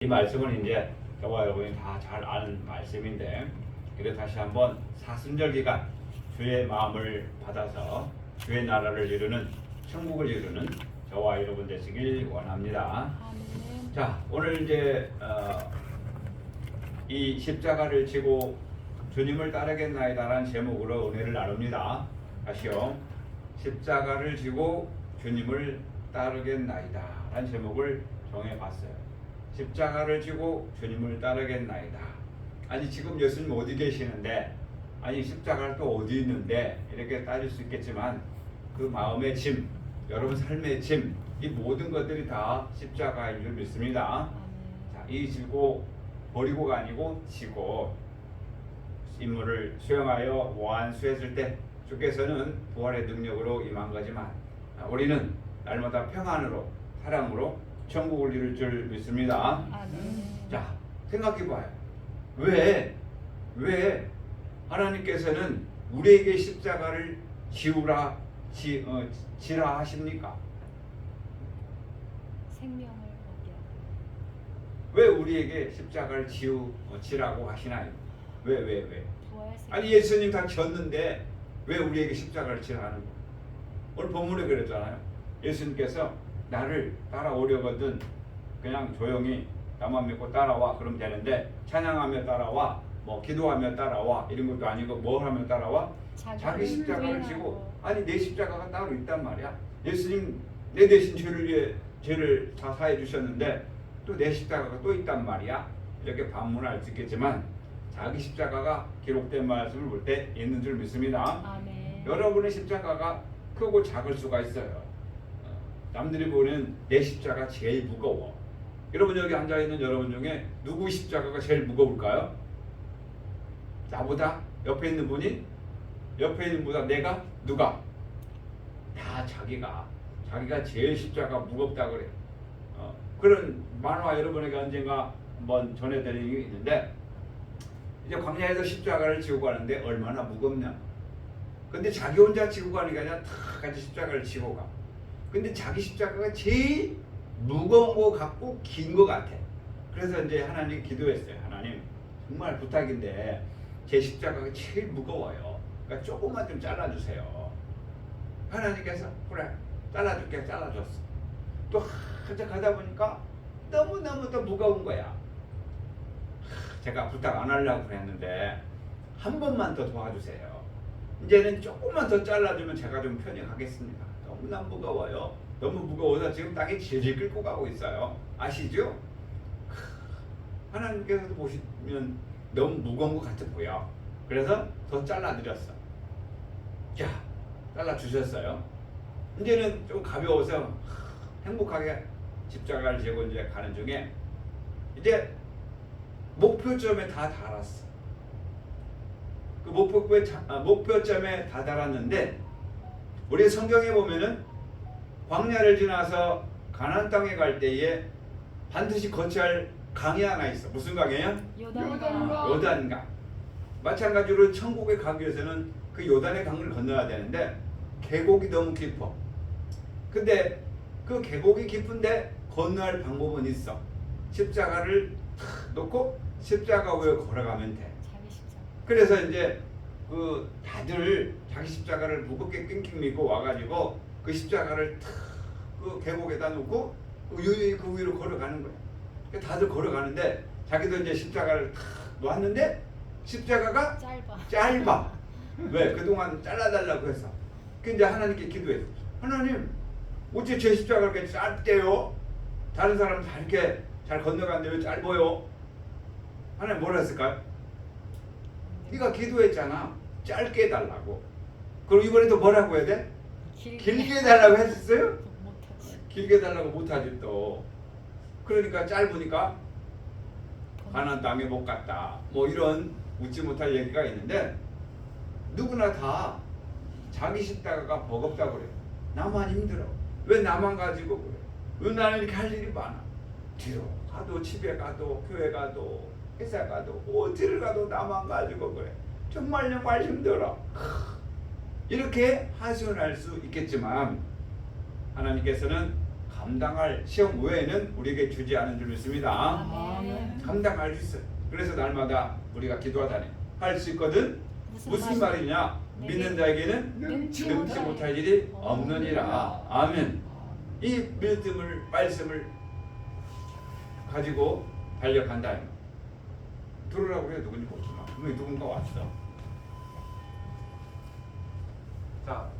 말씀은 이제 저와 여러분이 다 잘 아는 말씀인데, 그래서 다시 한번 사순절 기간 주의 마음을 받아서 주의 나라를 이루는, 천국을 이루는 저와 여러분 되시길 원합니다. 아멘. 자, 오늘 이제 이 십자가를 지고 주님을 따르겠나이다라는 제목으로 은혜를 나눕니다. 다시요. 십자가를 지고 주님을 따르겠나이다라는 제목을 정해봤어요. 십자가를 지고 주님을 따르겠나이다. 아니 지금 예수님 어디 계시는데, 아니 십자가를 또 어디 있는데, 이렇게 따질 수 있겠지만 그 마음의 짐, 여러분 삶의 짐, 이 모든 것들이 다 십자가인 줄 믿습니다. 자, 이 지고 버리고가 아니고 지고 임무를 수행하여 완수했을 때 주께서는 부활의 능력으로 임한 거지만 우리는 날마다 평안으로 사랑으로 천국을 이룰 줄 믿습니다. 아멘. 자, 생각해봐요. 왜 하나님께서는 우리에게 십자가를 지라 하십니까? 생명을 얻게 하고 왜 우리에게 십자가를 지라고 하시나요? 왜? 부활 생명. 아니 예수님 다 졌는데 왜 우리에게 십자가를 지라는 거예요? 오늘 본문에 그랬잖아요. 예수님께서 나를 따라오려거든 그냥 조용히 나만 믿고 따라와 그러면 되는데, 찬양하며 따라와, 뭐 기도하며 따라와 이런 것도 아니고 뭘 하며 따라와? 자기 십자가를 지고. 아니 내 십자가가 따로 있단 말이야. 예수님 내 대신 죄를 다 사해 주셨는데 또 내 십자가가 또 있단 말이야. 이렇게 반문할 수 있겠지만 자기 십자가가 기록된 말씀을 볼 때 있는 줄 믿습니다. 아멘. 여러분의 십자가가 크고 작을 수가 있어요. 남들이 보는 내 십자가 제일 무거워. 여러분 여기 앉아있는 여러분 중에 누구 십자가가 제일 무거울까요? 나보다? 옆에 있는 분이? 옆에 있는 분보다 내가? 누가? 다 자기가 제일 십자가 무겁다 그래요. 그런 만화 여러분에게 언젠가 한번 전해드린 게 있는데, 이제 광야에서 십자가를 지고 가는데 얼마나 무겁냐. 근데 자기 혼자 지고 가는 게 아니라 다 같이 십자가를 지고 가. 근데 자기 십자가가 제일 무거운 거 같고 긴 거 같아. 그래서 이제 하나님 기도했어요. 하나님 정말 부탁인데 제 십자가가 제일 무거워요. 그러니까 조금만 좀 잘라주세요. 하나님께서 그래 잘라줄게 잘라줬어. 또 한참 가다 보니까 너무너무 또 무거운 거야. 제가 부탁 안 하려고 그랬는데 한 번만 더 도와주세요. 이제는 조금만 더 잘라주면 제가 좀 편히 가겠습니다. 너무나 무거워요. 너무 무거워서 지금 땅에 질질 끌고 가고 있어요. 아시죠? 하나님께서도 보시면 너무 무거운 것 같아 보여. 그래서 더 잘라드렸어. 자, 잘라주셨어요. 이제는 좀 가벼워서 행복하게 십자가를 지고 이제 가는 중에 이제 목표점에 다 달았어. 그 목표점에 다 달았는데, 우리 성경에 보면은 광야를 지나서 가나안 땅에 갈 때에 반드시 거쳐야 할 강이 하나 있어. 무슨 강이에요? 요단강. 요단강. 마찬가지로 천국에 가기 위해서는 그 요단의 강을 건너야 되는데 계곡이 너무 깊어. 근데 그 계곡이 깊은데 건너야 할 방법은 있어. 십자가를 탁 놓고 십자가 위에 걸어가면 돼. 자기 십자가. 그래서 이제 그 다들 자기 십자가를 무겁게 낑낑 믿고 와가지고 그 십자가를 탁 그 계곡에다 놓고 그 위로 걸어가는 거야. 다들 걸어가는데 자기도 이제 십자가를 탁 놓았는데 십자가가 짧아. 왜? 그동안 잘라달라고 했어. 근데 하나님께 기도했어. 하나님, 어째 제 십자가가 이렇게 짧대요? 다른 사람 다 이렇게 잘 건너가는데 왜 짧아요? 하나님 뭐라 했을까요? 네가 기도했잖아. 짧게 해달라고. 그럼 이번에도 뭐라고 해야 돼? 길게 해달라고 했었어요? 못하지. 길게 해달라고 못하지 또. 그러니까 짧으니까 가나안 땅에 못 갔다. 뭐 이런 웃지 못할 얘기가 있는데, 누구나 다 자기 십자가가 버겁다고 그래요. 나만 힘들어. 왜 나만 가지고 그래? 왜 나는 이렇게 할 일이 많아? 뒤로 가도 집에 가도 교회 가도 회사 가도 어디를 가도 나만 가지고 그래. 정말 힘들어. 이렇게 하소연할 수 있겠지만 하나님께서는 감당할 시험 외에는 우리에게 주지 않은 줄 믿습니다. 아멘. 감당할 수 있어요. 그래서 날마다 우리가 기도하다니 할 수 있거든. 무슨 말이냐? 믿는 자에게는 능치 능치 못할 일이 없느니라. 아멘. 이 믿음을 말씀을 가지고 달려간다. 들으라고 해. 누군지 모르지만 분명히 누군가 왔어. 자,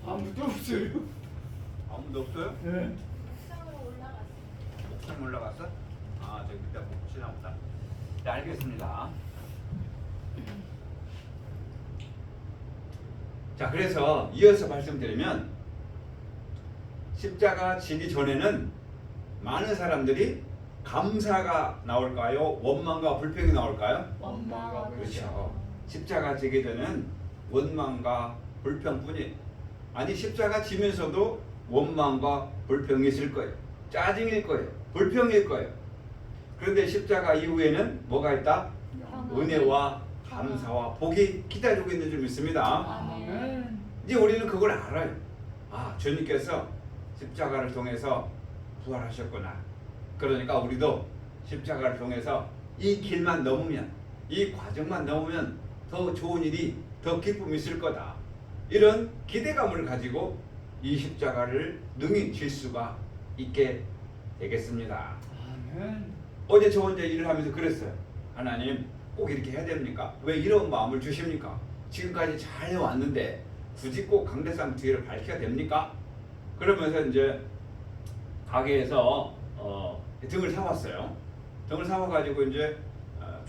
아무도 없어요. 아무도 없어요? 네. 옥상 올라갔어? 아, 저기 밑에 혹시나 보다. 네, 알겠습니다. 자, 그래서 이어서 말씀드리면 십자가 지기 전에는 많은 사람들이 감사가 나올까요? 원망과 불평이 나올까요? 원망과 그렇죠. 십자가 지기 전에는 원망과 불평뿐이 아니 십자가 지면서도 원망과 불평이 있을 거예요. 짜증일 거예요. 불평일 거예요. 그런데 십자가 이후에는 뭐가 있다? 은혜와 감사와 복이 기다리고 있는 줄 믿습니다. 아멘. 이제 우리는 그걸 알아요. 아, 주님께서 십자가를 통해서 부활하셨구나. 그러니까 우리도 십자가를 통해서 이 길만 넘으면, 이 과정만 넘으면 더 좋은 일이, 더 기쁨이 있을 거다. 이런 기대감을 가지고 이 십자가를 능히 질 수가 있게 되겠습니다. 아멘. 어제 저 혼자 일을 하면서 그랬어요. 하나님, 꼭 이렇게 해야 됩니까? 왜 이런 마음을 주십니까? 지금까지 잘 해왔는데 굳이 꼭 강대상 뒤를 밝혀야 됩니까? 그러면서 이제 가게에서 등을 사왔어요. 등을 사와가지고 이제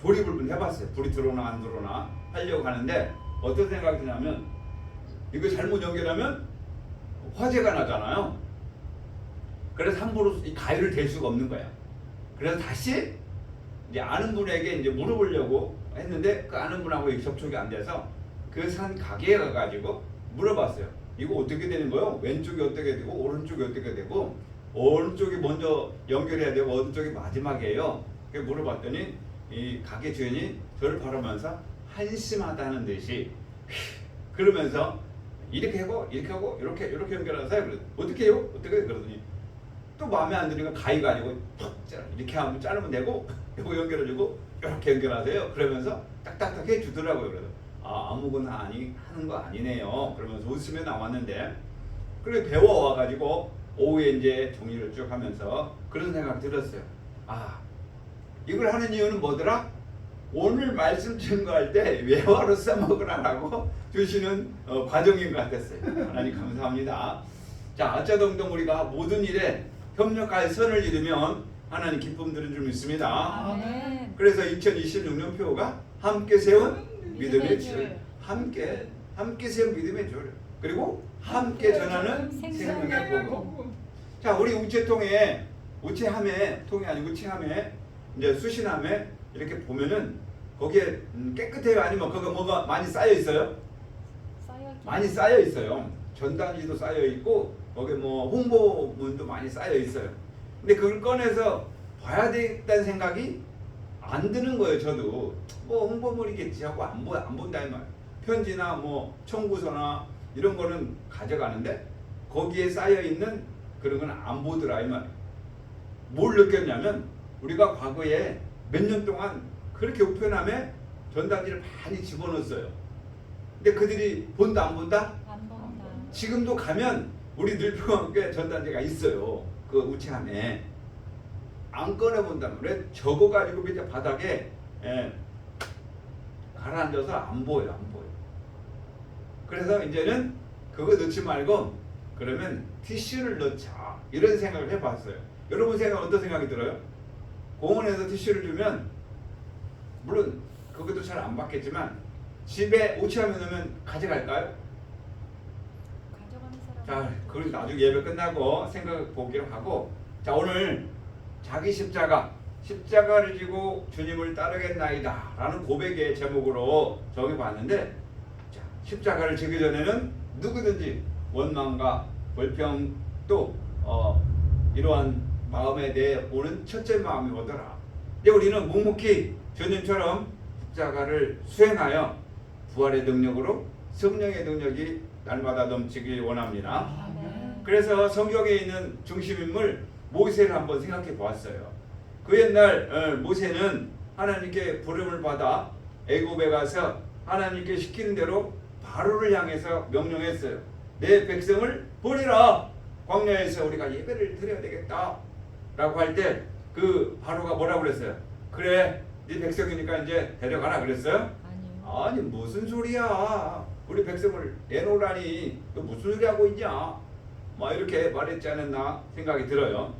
조립을 좀 해봤어요. 불이 들어오나 안 들어오나 하려고 하는데 어떤 생각이 드냐면 이거 잘못 연결하면 화재가 나잖아요. 그래서 함부로 이 가위를 댈 수가 없는 거야. 그래서 다시 이제 아는 분에게 이제 물어보려고 했는데 그 아는 분하고 접촉이 안 돼서 그 산 가게에 가가지고 물어봤어요. 이거 어떻게 되는 거요? 왼쪽이 어떻게 되고 오른쪽이 어떻게 되고 어느 쪽이 먼저 연결해야 되고 어느 쪽이 마지막이에요. 그래서 물어봤더니 이 가게 주인이 저를 바라면서 한심하다는 듯이 그러면서 이렇게 하고 이렇게 연결하세요. 그래서 어떻게 해요? 어떻게 해요? 그러더니 또 마음에 안 드니까 가위가 아니고 톡 이렇게 하면 자르면 되고 이거 연결해주고 이렇게 연결하세요. 그러면서 딱딱딱 해주더라고요. 그래서 아무거나 하는 거 아니네요. 그러면서 웃으며 나왔는데 그래 배워와가지고 오후에 이제 종이를 쭉 하면서 그런 생각 들었어요. 이걸 하는 이유는 뭐더라? 오늘 말씀 증거할 때 외화로 써먹으라고 주시는 과정인 것 같았어요. 하나님 감사합니다. 자, 어쩌동동 우리가 모든 일에 협력할 선을 이루면 하나님 기쁨 드는 줄 믿습니다. 아멘. 그래서 2026년 표가 함께 세운 믿음의 믿음의 줄, 줄. 함께 세운 믿음의 줄, 그리고 함께 전하는 생명의 복음. 자, 우리 우체통에 통이 아니고 우체함에 이제 수신함에 이렇게 보면은 거기에 깨끗해요? 아니면 거기 뭐가 많이 쌓여 있어요? 많이 쌓여 있어요. 전단지도 쌓여 있고 거기 뭐 홍보문도 많이 쌓여 있어요. 근데 그걸 꺼내서 봐야 되겠다는 생각이 안 드는 거예요. 저도 뭐 홍보물이겠지 하고 안 본다 이 말. 편지나 뭐 청구서나 이런 거는 가져가는데 거기에 쌓여 있는 그런 건 안 보더라 이 말. 뭘 느꼈냐면 우리가 과거에 몇 년 동안 그렇게 우편함에 전단지를 많이 집어넣었어요. 근데 그들이 본다 안 본다? 안 본다. 지금도 가면 우리 늘평교회 전단지가 있어요. 그 우체함에 안 꺼내본단 말이에요. 적어가지고 밑에 바닥에 가라앉아서 안 보여. 그래서 이제는 그거 넣지 말고 그러면 티슈를 넣자 이런 생각을 해봤어요. 여러분 생각 어떤 생각이 들어요? 공원에서 티슈를 주면 물론 그것도 잘 안 받겠지만 집에 우체함에 넣으면 가져갈까요? 가져가는 사람. 자, 그리고 나중에 예배 끝나고 생각 보기로 하고 자, 오늘 자기 십자가 십자가를 지고 주님을 따르겠나이다 라는 고백의 제목으로 정해봤는데, 자, 십자가를 지기 전에는 누구든지 원망과 불평 또 이러한 마음에 대해 오는 첫째 마음이 오더라. 근데 우리는 묵묵히 주님처럼 십자가를 수행하여 부활의 능력으로 성령의 능력이 날마다 넘치길 원합니다. 아멘. 그래서 성경에 있는 중심인물 모세를 한번 생각해 보았어요. 그 옛날 모세는 하나님께 부름을 받아 애굽에 가서 하나님께 시키는 대로 바로를 향해서 명령했어요. 내 백성을 버리라. 광야에서 우리가 예배를 드려야 되겠다 라고 할 때 그 바로가 뭐라고 그랬어요? 그래, 네 백성이니까 이제 데려가라 그랬어요? 아니요. 아니 무슨 소리야, 우리 백성을 내놓으라니 너 무슨 소리 하고 있냐, 막 이렇게 말했지 않았나 생각이 들어요.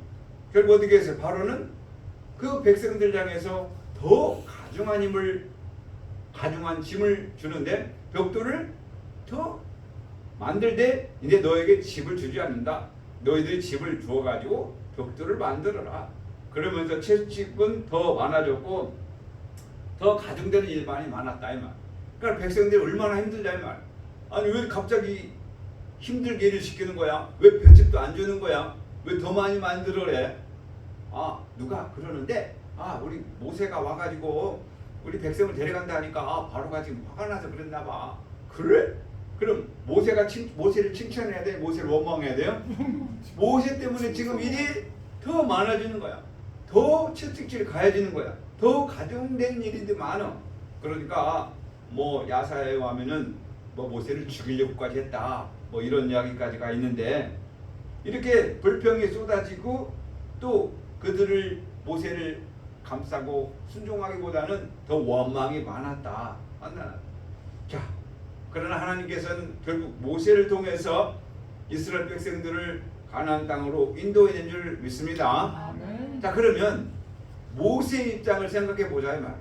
결국 어떻게 했어요? 바로는 그 백성들 향해서 더 가중한 짐을 주는데 벽돌을 더 만들되 이제 너에게 집을 주지 않는다. 너희들이 집을 주어가지고 벽돌을 만들어라. 그러면서 채집은 더 많아졌고 더 가중되는 일만이 많았다 이 말. 그러니까 백성들이 얼마나 힘들다 이 말. 아니 왜 갑자기 힘들게 일을 시키는 거야? 왜 볏집도 안 주는 거야? 왜 더 많이 만들어래? 아 누가 그러는데 우리 모세가 와가지고 우리 백성을 데려간다 하니까 바로가 지금 화가 나서 그랬나 봐. 그래? 그럼 모세를 칭찬해야 돼? 모세를 원망해야 돼요? 모세 때문에 지금 일이 더 많아지는 거야. 더 채찍질 가해지는 거야. 더 가중된 일이 많아. 그러니까 뭐 야사에 와면은 뭐 모세를 죽이려고까지 했다. 뭐 이런 이야기까지가 있는데, 이렇게 불평이 쏟아지고 또 그들을 모세를 감싸고 순종하기보다는 더 원망이 많았다. 자, 그러나 하나님께서는 결국 모세를 통해서 이스라엘 백성들을 가나안 땅으로 인도해낸 줄 믿습니다. 아멘. 자, 그러면 모세 입장을 생각해 보자 이 말.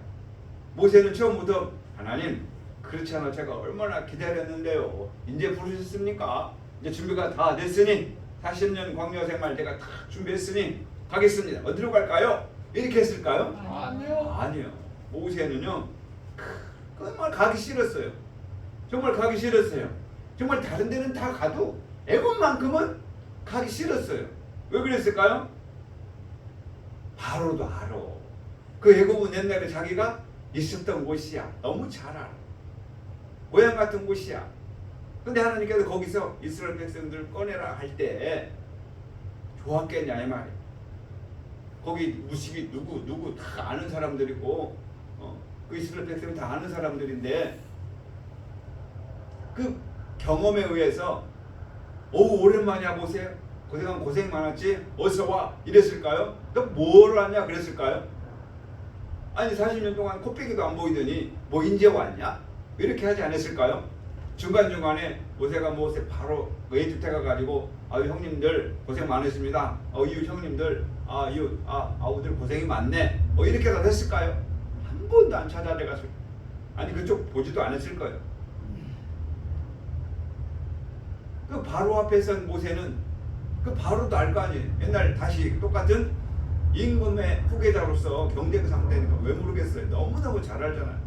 모세는 처음부터 하나님 그렇잖아, 제가 얼마나 기다렸는데요. 이제 부르셨습니까? 이제 준비가 다 됐으니 40년 광야 생활 제가 다 준비했으니 가겠습니다. 어디로 갈까요? 이렇게 했을까요? 아니요. 아니요. 모세는요 정말 가기 싫었어요. 정말 가기 싫었어요. 정말 다른 데는 다 가도 애굽만큼은 가기 싫었어요. 왜 그랬을까요? 바로도 알아. 그 애굽은 옛날에 자기가 있었던 곳이야. 너무 잘 알아. 고향 같은 곳이야. 근데 하나님께서 거기서 이스라엘 백성들 꺼내라 할 때 좋았겠냐 이 말이야. 거기 무식이 누구 다 아는 사람들이고 그 이스라엘 백성이 다 아는 사람들인데 그 경험에 의해서 오랜만이야 모세, 고생 많았지, 어서 와 이랬을까요? 너 뭘 하냐 그랬을까요? 아니 40년 동안 코빼기도 안 보이더니 뭐 인제 왔냐? 이렇게 하지 않았을까요? 중간중간에 모세가 바로 에집트 가가지고 형님들 고생 많으십니다. 이웃 형님들 아우들 고생이 많네. 이렇게도 했을까요? 한 번도 안 찾아내갔을. 아니 그쪽 보지도 않았을 거예요. 그 바로 앞에 선 모세는 그 바로도 알 거 아니에요. 옛날 다시 똑같은 임금의 후계자로서 경쟁 상태니까 왜 모르겠어요. 너무너무 잘 알잖아요.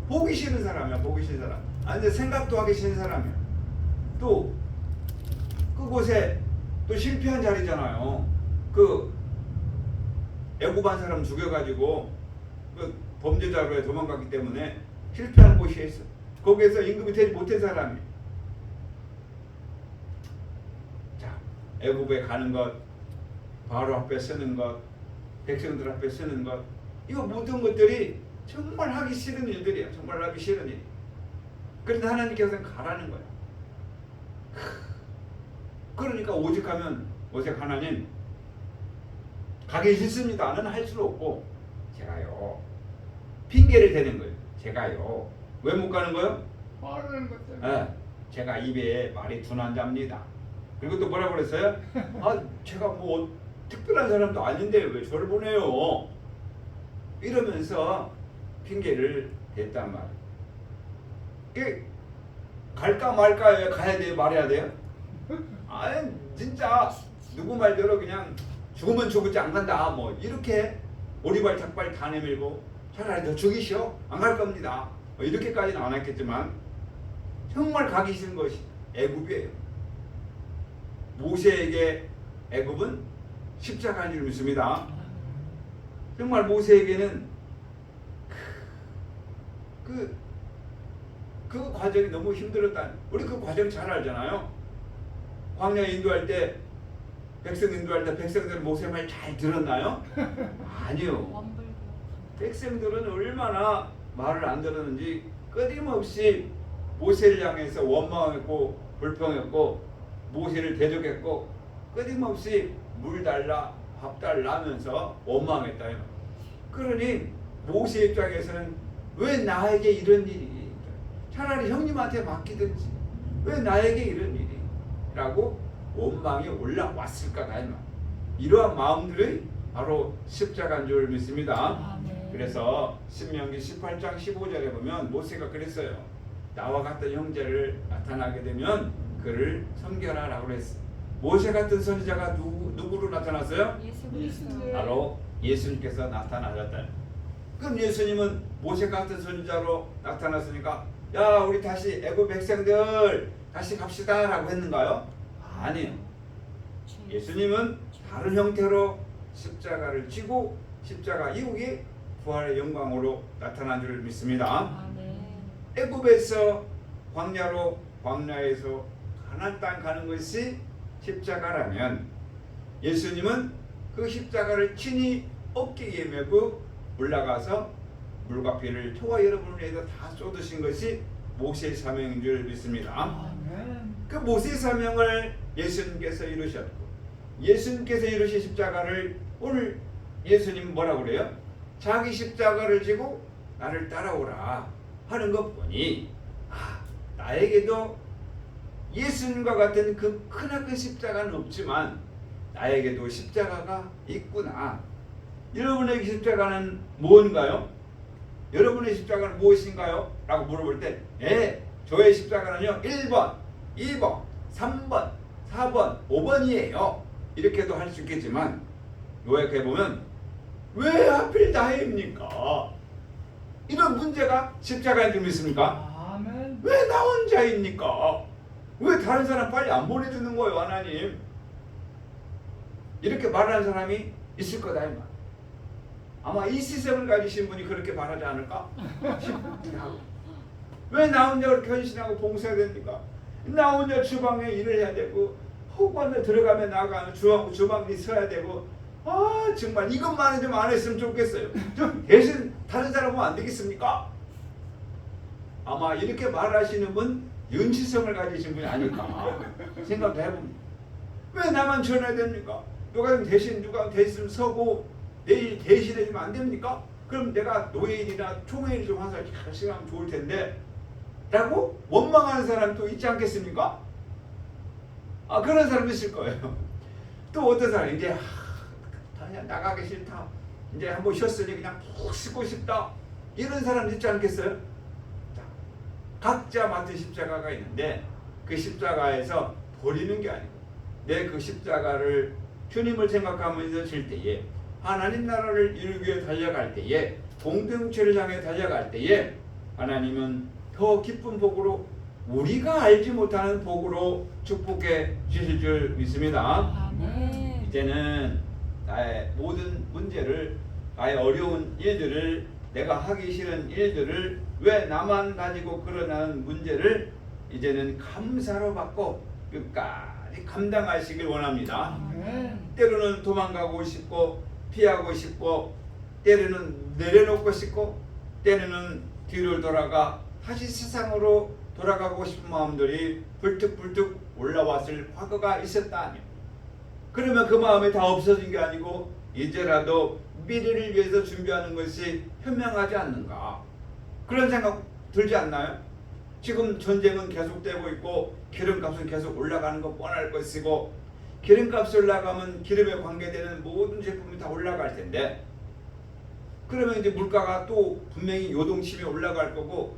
보기 싫은 사람이야. 보기 싫은 사람. 아니 생각도 하기 싫은 사람이야. 또 그곳에 또 실패한 자리잖아요. 그 애굽한 사람 죽여가지고 그 범죄자로 도망갔기 때문에 실패한 곳이 있어. 거기에서 임금이 되지 못한 사람이. 자, 애굽에 가는 것, 바로 앞에 서는 것, 백성들 앞에 서는 것, 이거 모든 것들이 정말 하기 싫은 일들이야. 정말 하기 싫은 일. 그런데 하나님께서는 가라는 거야. 그러니까 오직하면 오직 하나님 가기 싫습니다는 할 수는 없고 제가요 핑계를 대는 거예요. 제가요 왜 못 가는 거예요? 말하는 것 때문에. 제가 입에 말이 둔한답니다. 그리고 또 뭐라고 그랬어요? 제가 뭐 특별한 사람도 아닌데 왜 저를 보내요? 이러면서 핑계를 댔단 말이에요. 갈까 말까 가야 돼요? 말해야 돼요? 아니 진짜 누구 말대로 그냥 죽으면 죽을지 안 간다 뭐 이렇게 오리발 닭발 다 내밀고 차라리 더 죽이시오 안 갈 겁니다. 이렇게까지는 안 했겠지만 정말 가기 싫은 것이 애굽이에요. 모세에게 애굽은 십자가인 줄 믿습니다. 정말 모세에게는 그 과정이 너무 힘들었다. 우리 그 과정 잘 알잖아요. 광야 인도할 때 백성 인도할 때 백성들은 모세 말 잘 들었나요? 아니요. 원불교. 백성들은 얼마나 말을 안 들었는지 끊임없이 모세를 향해서 원망했고 불평했고 모세를 대적했고 끊임없이 물 달라 밥 달라 하면서 원망했다. 그러니 모세 입장에서는 왜 나에게 이런 일이, 차라리 형님한테 맡기든지 왜 나에게 이런 일이 라고 원망이 올라왔을까가 이러한 마음들이 바로 십자가인 줄 믿습니다. 그래서 신명기 18장 15절에 보면 모세가 그랬어요. 나와 같은 형제를 나타나게 되면 그를 섬겨라라고 했어요. 모세 같은 선지자가 누구로 나타났어요? 예수 그리스도. 바로 예수님께서 나타나셨다. 그럼 예수님은 모세 같은 선지자로 나타났으니까 야 우리 다시 애굽 백성들 다시 갑시다라고 했는가요? 아니요. 예수님은 다른 형태로 십자가를 지고 십자가 이후에 부활의 영광으로 나타난 줄 믿습니다. 애굽에서 광야에서 가나안 땅 가는 것이 십자가라면 예수님은 그 십자가를 친히 어깨에 메고 올라가서 물과 피를 저와 여러분을 위해서 다 쏟으신 것이 모세의 사명인 줄 믿습니다. 그 모세의 사명을 예수님께서 이루셨고 예수님께서 이루신 십자가를 오늘 예수님은 뭐라고 그래요? 자기 십자가를 지고 나를 따라오라 하는 것 보니 나에게도 예수님과 같은 그 크나큰 십자가는 없지만 나에게도 십자가가 있구나. 여러분에게 십자가는 뭔가요? 여러분의 십자가는 무엇인가요? 라고 물어볼 때 저의 십자가는요 1번, 2번, 3번, 4번, 5번이에요. 이렇게도 할 수 있겠지만 요약해보면 왜 하필 나입니까? 이런 문제가 십자가인 줄 믿습니까? 아멘. 왜 나 혼자입니까? 왜 다른 사람 빨리 안 보내주는 거예요 하나님? 이렇게 말하는 사람이 있을 거다 이 말. 아마 이 시sem을 가지신 분이 그렇게 말하지 않을까? 왜 나 혼자 그렇게 헌신하고 봉사해야 됩니까? 나 혼자 주방에 일을 해야 되고 혹은 들어가면 나가면 주방에 서야 되고 정말 이것만은 좀 안 했으면 좋겠어요. 좀 대신 다른 사람 보면 안 되겠습니까? 아마 이렇게 말하시는 분 윤치성을 가지신 분이 아닐까 생각도 해봅니다. 왜 나만 전해야 됩니까? 누가 대신 서고 내일 대신해주면 안 됩니까? 그럼 내가 노예일이나 총회일 좀 항상 열심히 하면 좋을 텐데 라고 원망하는 사람도 있지 않겠습니까? 그런 사람 있을 거예요. 또 어떤 사람 이제 그냥 나가기 싫다. 이제 한번 쉬었으니 그냥 푹 쉬고 싶다. 이런 사람 있지 않겠어요? 자, 각자 맡은 십자가가 있는데 그 십자가에서 버리는 게 아니고 내 그 십자가를 주님을 생각하면서 질 때에 하나님 나라를 이루기 위해 달려갈 때에 공동체를 향해 달려갈 때에 하나님은 더 기쁜 복으로 우리가 알지 못하는 복으로 축복해 주실 줄 믿습니다. 이제는 나의 모든 문제를 나의 어려운 일들을 내가 하기 싫은 일들을 왜 나만 가지고 그러냐는 문제를 이제는 감사로 받고 끝까지 감당하시길 원합니다. 때로는 도망가고 싶고 피하고 싶고 때로는 내려놓고 싶고 때로는 뒤를 돌아가 다시 세상으로 돌아가고 싶은 마음들이 불뚝불뚝 올라왔을 과거가 있었다니 그러면 그 마음이 다 없어진 게 아니고 이제라도 미래를 위해서 준비하는 것이 현명하지 않는가 그런 생각 들지 않나요? 지금 전쟁은 계속되고 있고 기름값은 계속 올라가는 거 뻔할 것이고 기름값이 올라가면 기름에 관계되는 모든 제품이 다 올라갈 텐데 그러면 이제 물가가 또 분명히 요동치며 올라갈 거고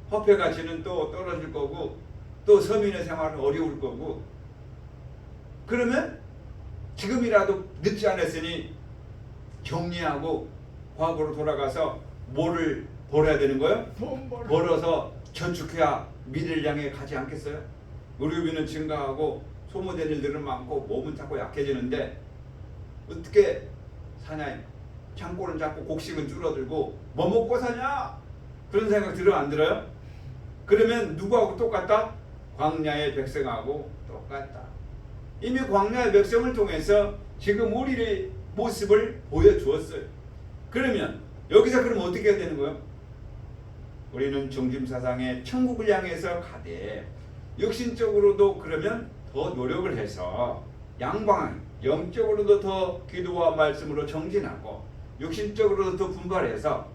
화폐 가치는 또 떨어질 거고 또 서민의 생활은 어려울 거고 그러면 지금이라도 늦지 않았으니 정리하고 과거로 돌아가서 뭐를 벌어야 되는 거예요? 돈 벌어. 벌어서 저축해야 미래를 향해 가지 않겠어요? 의료비는 증가하고 소모된 일들은 많고 몸은 자꾸 약해지는데 어떻게 사냐? 창고는 자꾸 곡식은 줄어들고 뭐 먹고 사냐? 그런 생각 들어요 안 들어요? 그러면 누구하고 똑같다? 광야의 백성하고 똑같다. 이미 광야의 백성을 통해서 지금 우리의 모습을 보여주었어요. 그러면 여기서 그럼 어떻게 해야 되는 거예요? 우리는 중심사상의 천국을 향해서 가되 육신적으로도 그러면 더 노력을 해서 양방향 영적으로도 더 기도와 말씀으로 정진하고 육신적으로도 더 분발해서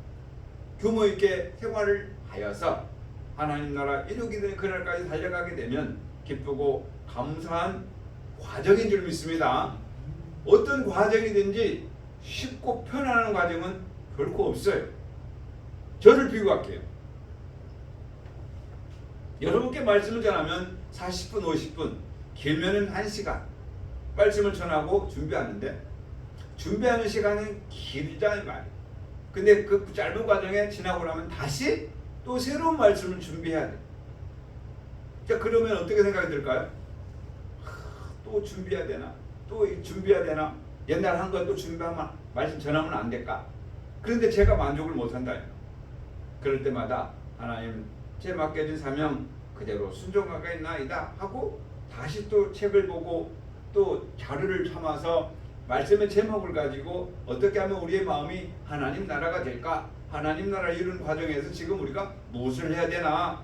규모 있게 생활을 하여서 하나님 나라 이루기 전 그날까지 달려가게 되면 기쁘고 감사한 과정인 줄 믿습니다. 어떤 과정이든지 쉽고 편안한 과정은 결코 없어요. 저를 비유할게요. 여러분께 말씀을 전하면 40분, 50분, 길면은 1시간 말씀을 전하고 준비하는데 준비하는 시간은 길잖아요, 말이에요. 근데 그 짧은 과정에 지나고 나면 다시 또 새로운 말씀을 준비해야 돼. 자, 그러면 어떻게 생각이 들까요? 또 준비해야 되나? 또 준비해야 되나? 옛날 한 건 또 준비하면 말씀 전하면 안 될까? 그런데 제가 만족을 못한다. 그럴 때마다 하나님 제 맡겨진 사명 그대로 순종하가 있나이다 하고 다시 또 책을 보고 또 자료를 삼아서 말씀의 제목을 가지고 어떻게 하면 우리의 마음이 하나님 나라가 될까? 하나님 나라를 이루는 과정에서 지금 우리가 무엇을 해야 되나?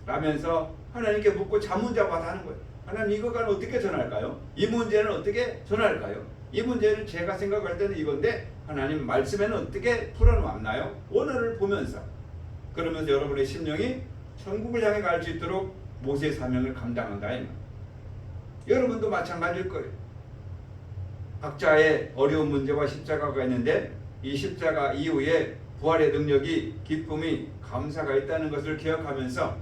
라면서 하나님께 묻고 자문자답 하는 거예요. 하나님 이거가 어떻게 전할까요? 이 문제는 어떻게 전할까요? 이 문제는 제가 생각할 때는 이건데 하나님 말씀에는 어떻게 풀어놨나요? 오늘을 보면서 그러면서 여러분의 심령이 천국을 향해 갈 수 있도록 모세의 사명을 감당한다. 여러분도 마찬가지일 거예요. 각자의 어려운 문제와 십자가가 있는데 이 십자가 이후에 부활의 능력이 기쁨이 감사가 있다는 것을 기억하면서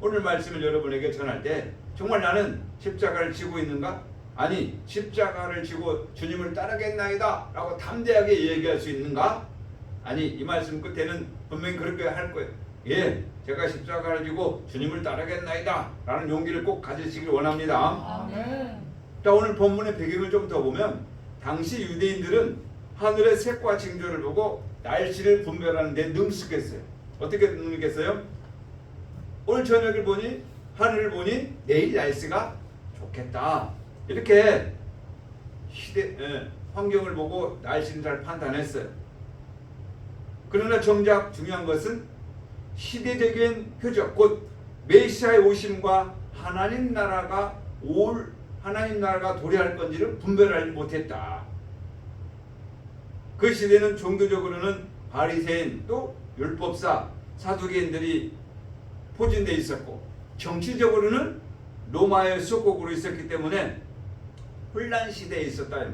오늘 말씀을 여러분에게 전할 때 정말 나는 십자가를 지고 있는가? 아니 십자가를 지고 주님을 따르겠나이다 라고 담대하게 얘기할 수 있는가? 아니 이 말씀 끝에는 분명히 그렇게 할 거예요. 예, 제가 십자가를 지고 주님을 따르겠나이다 라는 용기를 꼭 가지시길 원합니다. 아멘. 자, 오늘 본문의 배경을 좀 더 보면 당시 유대인들은 하늘의 색과 징조를 보고 날씨를 분별하는 데 능숙했어요. 어떻게 능숙했어요? 오늘 저녁을 보니 하늘을 보니 내일 날씨가 좋겠다. 이렇게 환경을 보고 날씨를 잘 판단했어요. 그러나 정작 중요한 것은 시대적인 표적 곧 메시아의 오심과 하나님 나라가 도래할 건지를 분별하지 못했다. 그 시대는 종교적으로는 바리새인 또 율법사 사두개인들이 포진되어 있었고 정치적으로는 로마의 수국으로 있었기 때문에 혼란 시대에 있었다.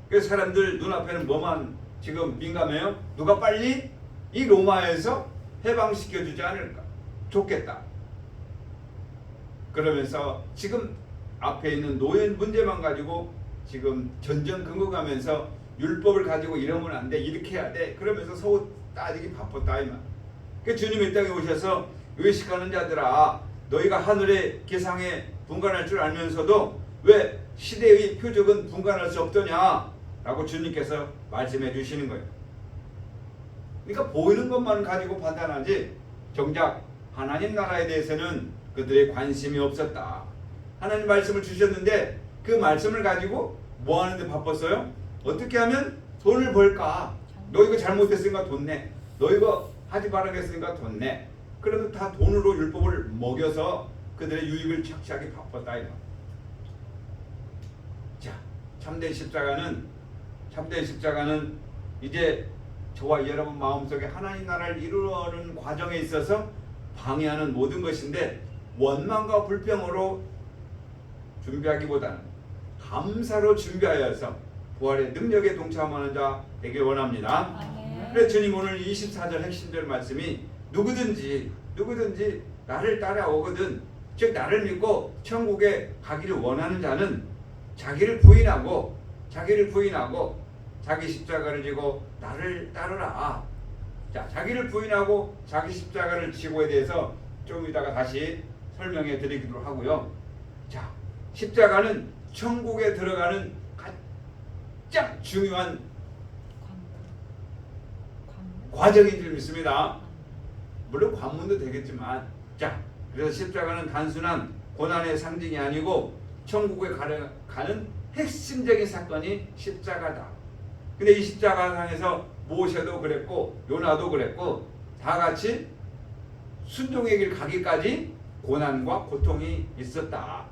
그래서 사람들 눈앞에는 뭐만 지금 민감해요? 누가 빨리 이 로마에서 해방시켜주지 않을까? 좋겠다. 그러면서 지금 앞에 있는 노예 문제만 가지고 지금 전전긍긍하면서 율법을 가지고 이러면 안 돼, 이렇게 해야 돼. 그러면서 서로 따지기 바빴다. 그 주님이 이 땅에 오셔서 의식하는 자들아, 너희가 하늘의 기상에 분간할 줄 알면서도 왜 시대의 표적은 분간할 수 없더냐? 라고 주님께서 말씀해 주시는 거예요. 그러니까 보이는 것만 가지고 판단하지 정작 하나님 나라에 대해서는 그들의 관심이 없었다. 하나님 말씀을 주셨는데 그 말씀을 가지고 뭐 하는데 바빴어요? 어떻게 하면 돈을 벌까? 너 이거 잘못했으니까 돈 내. 너 이거 하지 말아야겠으니까 돈 내. 그러면 다 돈으로 율법을 먹여서 그들의 유익을 착취하기 바빴다. 자, 참된 십자가는 이제 저와 여러분 마음속에 하나님 나라를 이루는 과정에 있어서 방해하는 모든 것인데 원망과 불평으로 준비하기보다는 감사로 준비하여서 부활의 능력에 동참하는 자 되길 원합니다. 아멘. 그래서 주님 오늘 24절 핵심절 말씀이 누구든지 나를 따라오거든 즉 나를 믿고 천국에 가기를 원하는 자는 자기를 부인하고 자기 십자가를 지고 나를 따르라. 자, 자기를 부인하고 자기 십자가를 지고에 대해서 좀 이따가 다시 설명해 드리기로 하고요. 자, 십자가는 천국에 들어가는 가장 중요한 과정인 줄 믿습니다. 물론 관문도 되겠지만, 자, 그래서 십자가는 단순한 고난의 상징이 아니고 천국에 가는 핵심적인 사건이 십자가다. 근데 이 십자가상에서 모세도 그랬고 요나도 그랬고 다 같이 순종의 길 가기까지 고난과 고통이 있었다.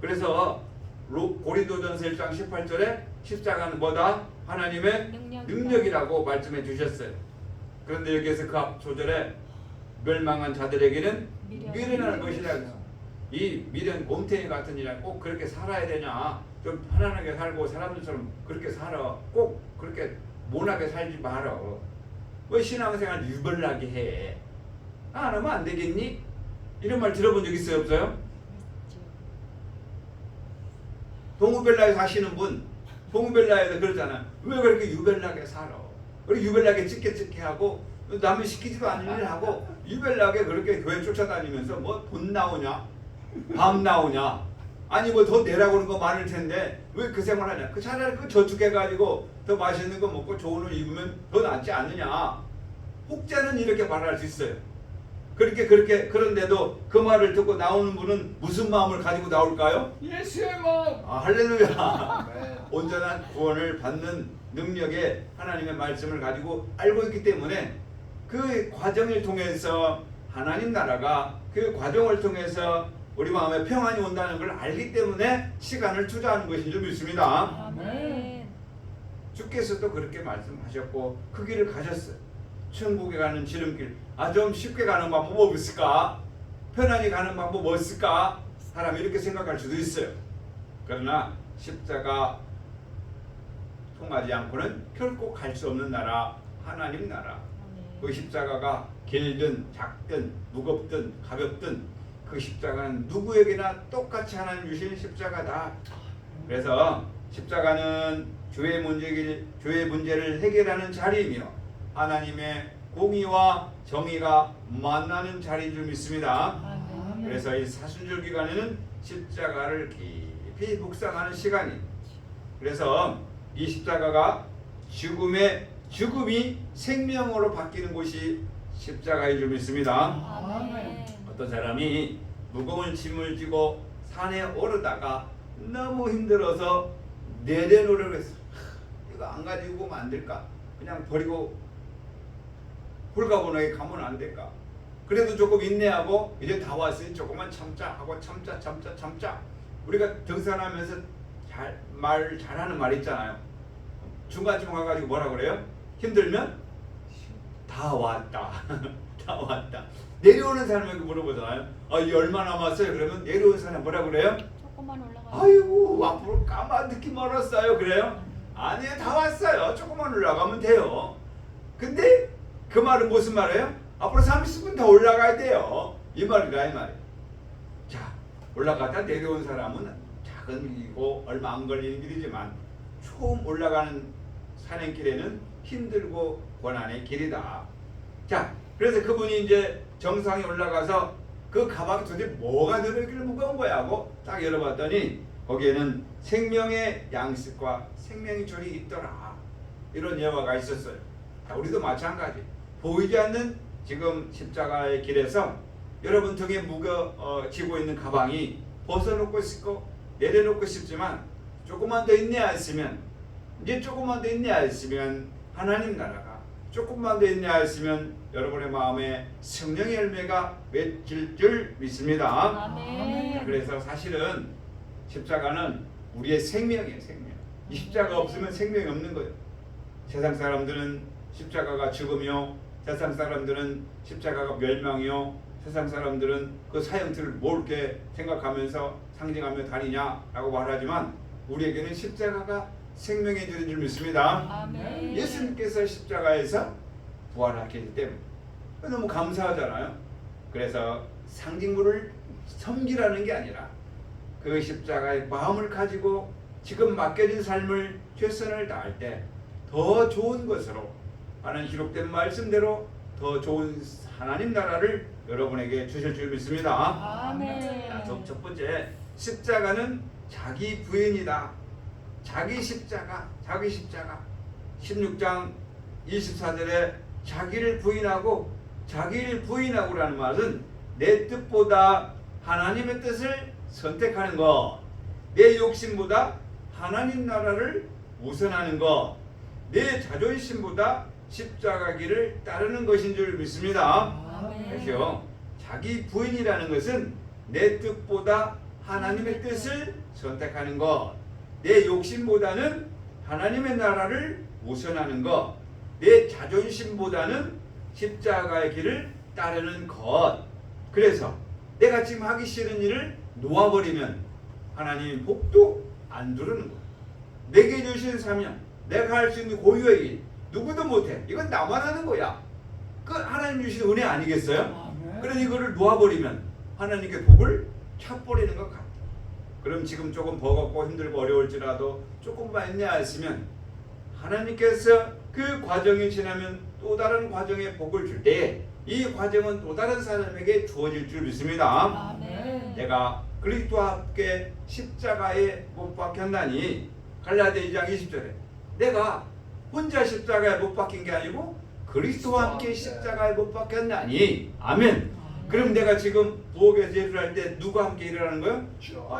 그래서 고린도전서 1장 18절에 십자가는 뭐다? 하나님의 능력이라고 말씀해 주셨어요. 그런데 여기에서 그 앞 조절에 멸망한 자들에게는 미련한 것이라. 이 미련 곰탱이 같은 일은 꼭 그렇게 살아야 되냐? 좀 편안하게 살고 사람들처럼 그렇게 살아. 꼭 그렇게 모나게 살지 말어. 왜 신앙생활 유별나게 해? 안 하면 안 되겠니? 이런 말 들어본 적 있어요, 없어요? 동우벨라에 사시는 분, 동우벨라에도 그러잖아. 왜 그렇게 유별나게 살아? 그리고 유별나게 찍게 하고 남을 시키지도 않는 일 하고 유별나게 그렇게 교회 쫓아다니면서 뭐 돈 나오냐? 밥 나오냐? 아니 뭐 더 내라고 하는 거 많을 텐데 왜 그 생활하냐? 그 차라리 그 저축해가지고 더 맛있는 거 먹고 좋은 옷 입으면 더 낫지 않느냐? 혹자는 이렇게 말할 수 있어요. 그렇게 그런데도 그 말을 듣고 나오는 분은 무슨 마음을 가지고 나올까요? 예수의 마음. 아, 할렐루야. 네. 온전한 구원을 받는 능력의 하나님의 말씀을 가지고 알고 있기 때문에 그 과정을 통해서 하나님 나라가 그 과정을 통해서 우리 마음에 평안이 온다는 걸 알기 때문에 시간을 투자하는 것인 줄 믿습니다. 아멘. 주께서도 그렇게 말씀하셨고 그 길을 가셨어요. 천국에 가는 지름길. 좀 쉽게 가는 방법 뭐 있을까? 편안히 가는 방법 뭐 있을까? 사람이 이렇게 생각할 수도 있어요. 그러나 십자가 통하지 않고는 결코 갈 수 없는 나라, 하나님 나라. 그 십자가가 길든 작든 무겁든 가볍든 그 십자가는 누구에게나 똑같이 하나님 주신 십자가다. 그래서 십자가는 죄의 문제를 해결하는 자리이며 하나님의 공의와 정의가 만나는 자리인 줄 믿습니다. 아멘. 그래서 이 사순절 기간에는 십자가를 깊이 묵상하는 시간이. 그래서 이 십자가가 죽음이 생명으로 바뀌는 곳이 십자가인 줄 믿습니다. 아멘. 어떤 사람이 무거운 짐을 지고 산에 오르다가 너무 힘들어서 내려놓으려고 했어. 이거 안 가지고 오면 안 될까? 그냥 버리고 홀가분하게 가면 안 될까? 그래도 조금 인내하고 이제 다 왔으니 조금만 참자 하고 참자. 우리가 등산하면서 말 잘하는 말 있잖아요. 중간쯤 가가지고 뭐라 그래요? 힘들면 다 왔다. 다 왔다. 내려오는 사람에게 물어보잖아요. 이 얼마 남았어요? 그러면 내려오는 사람 뭐라 그래요? 조금만 올라가. 아이고 앞으로 까마득히 멀었어요. 그래요? 아니에요. 다 왔어요. 조금만 올라가면 돼요. 근데 그 말은 무슨 말이에요? 앞으로 30분 더 올라가야 돼요. 이 말이다 이 말이에요. 자, 올라갔다 내려온 사람은 작은 길이고 얼마 안 걸리는 길이지만 처음 올라가는 산행길에는 힘들고 고난의 길이다. 자, 그래서 그분이 이제 정상에 올라가서 그 가방이 도대체 뭐가 들어있길래 무거운 거야 하고 딱 열어봤더니 거기에는 생명의 양식과 생명의 줄이 있더라. 이런 예화가 있었어요. 자, 우리도 마찬가지. 보이지 않는 지금 십자가의 길에서 여러분 등에 지고 있는 가방이 벗어놓고 싶고 내려놓고 싶지만 조금만 더 인내하였으면 하나님 나라가 조금만 더 인내하였으면 여러분의 마음에 성령의 열매가 맺힐 줄 믿습니다. 아멘. 그래서 사실은 십자가는 우리의 생명이에요. 생명. 이 십자가 없으면 생명이 없는 거예요. 세상 사람들은 십자가가 죽음이요, 세상 사람들은 십자가가 멸망이요, 세상 사람들은 그 사형틀을 옳게 생각하면서 상징하며 다니냐라고 말하지만 우리에게는 십자가가 생명의 줄인 줄 믿습니다. 아멘. 예수님께서 십자가에서 부활하셨기 때문에 너무 감사하잖아요. 그래서 상징물을 섬기라는 게 아니라 그 십자가의 마음을 가지고 지금 맡겨진 삶을 최선을 다할 때 더 좋은 것으로 하는 기록된 말씀대로 더 좋은 하나님 나라를 여러분에게 주실 줄 믿습니다. 아멘. 자, 첫 번째, 십자가는 자기 부인이다. 자기 십자가 16장 24절에 자기를 부인하고라는 말은 내 뜻보다 하나님의 뜻을 선택하는 것, 내 욕심보다 하나님 나라를 우선하는 것, 내 자존심보다 십자가 길을 따르는 것인 줄 믿습니다. 아멘. 그렇죠? 자기 부인이라는 것은 내 뜻보다 하나님의 뜻을 선택하는 것, 내 욕심보다는 하나님의 나라를 우선하는 것, 내 자존심보다는 십자가의 길을 따르는 것. 그래서 내가 지금 하기 싫은 일을 놓아버리면 하나님 복도 안 두르는 거야. 내게 주신 사명, 내가 할 수 있는 고유의 일 누구도 못해. 이건 나만 하는 거야. 그 하나님 주신 은혜 아니겠어요? 그러니 이거를 놓아버리면 하나님께 복을 쳐버리는 것 같아. 그럼 지금 조금 버겁고 힘들고 어려울지라도 조금만 인내하시면 하나님께서 그 과정이 지나면 또 다른 과정에 복을 줄 때 이 과정은 또 다른 사람에게 주어질 줄 믿습니다. 아멘. 내가 그리스도와 함께 십자가에 못 박혔나니, 갈라디아 2장 20절에 내가 혼자 십자가에 못 박힌 게 아니고 그리스도와 함께 십자가에 못 박혔나니. 아멘. 그럼 내가 지금 부엌에서 일을 할 때 누구와 함께 일을 하는 거예요?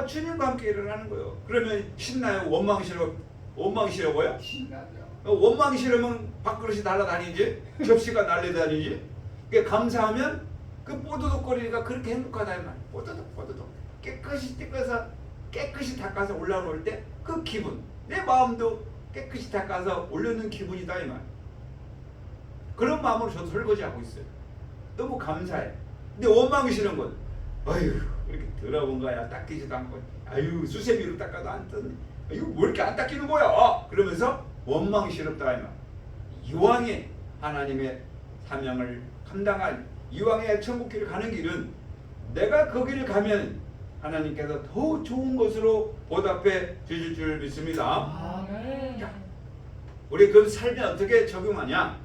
주님과 함께 일을 하는 거예요. 그러면 신나요? 원망이 싫어 보여? 신나죠. 원망이 싫으면 밥그릇이 날아다니지, 접시가 날려다니지. 그러니까 감사하면 그 뽀드득거리니까 그렇게 행복하다 이 말. 뽀드득 깨끗이 닦아서 올라올 때 그 기분, 내 마음도 깨끗이 닦아서 올려놓은 기분이다 이 말. 그런 마음으로 저도 설거지하고 있어요. 너무 감사해. 근데 원망이 싫은 건, 아유 이렇게 더러운 거야, 닦이지도 않고, 아유 수세미로 닦아도 안 떴네, 아유 뭐 이렇게 안 닦이는 거야, 그러면서 원망이 싫었다 이 말. 이왕에 하나님의 사명을 감당할, 이왕에 천국길을 가는 길은 내가 그 길을 가면 하나님께서 더 좋은 것으로 보답해 주실 줄 믿습니다. 아멘. 우리 그 삶에 어떻게 적용하냐?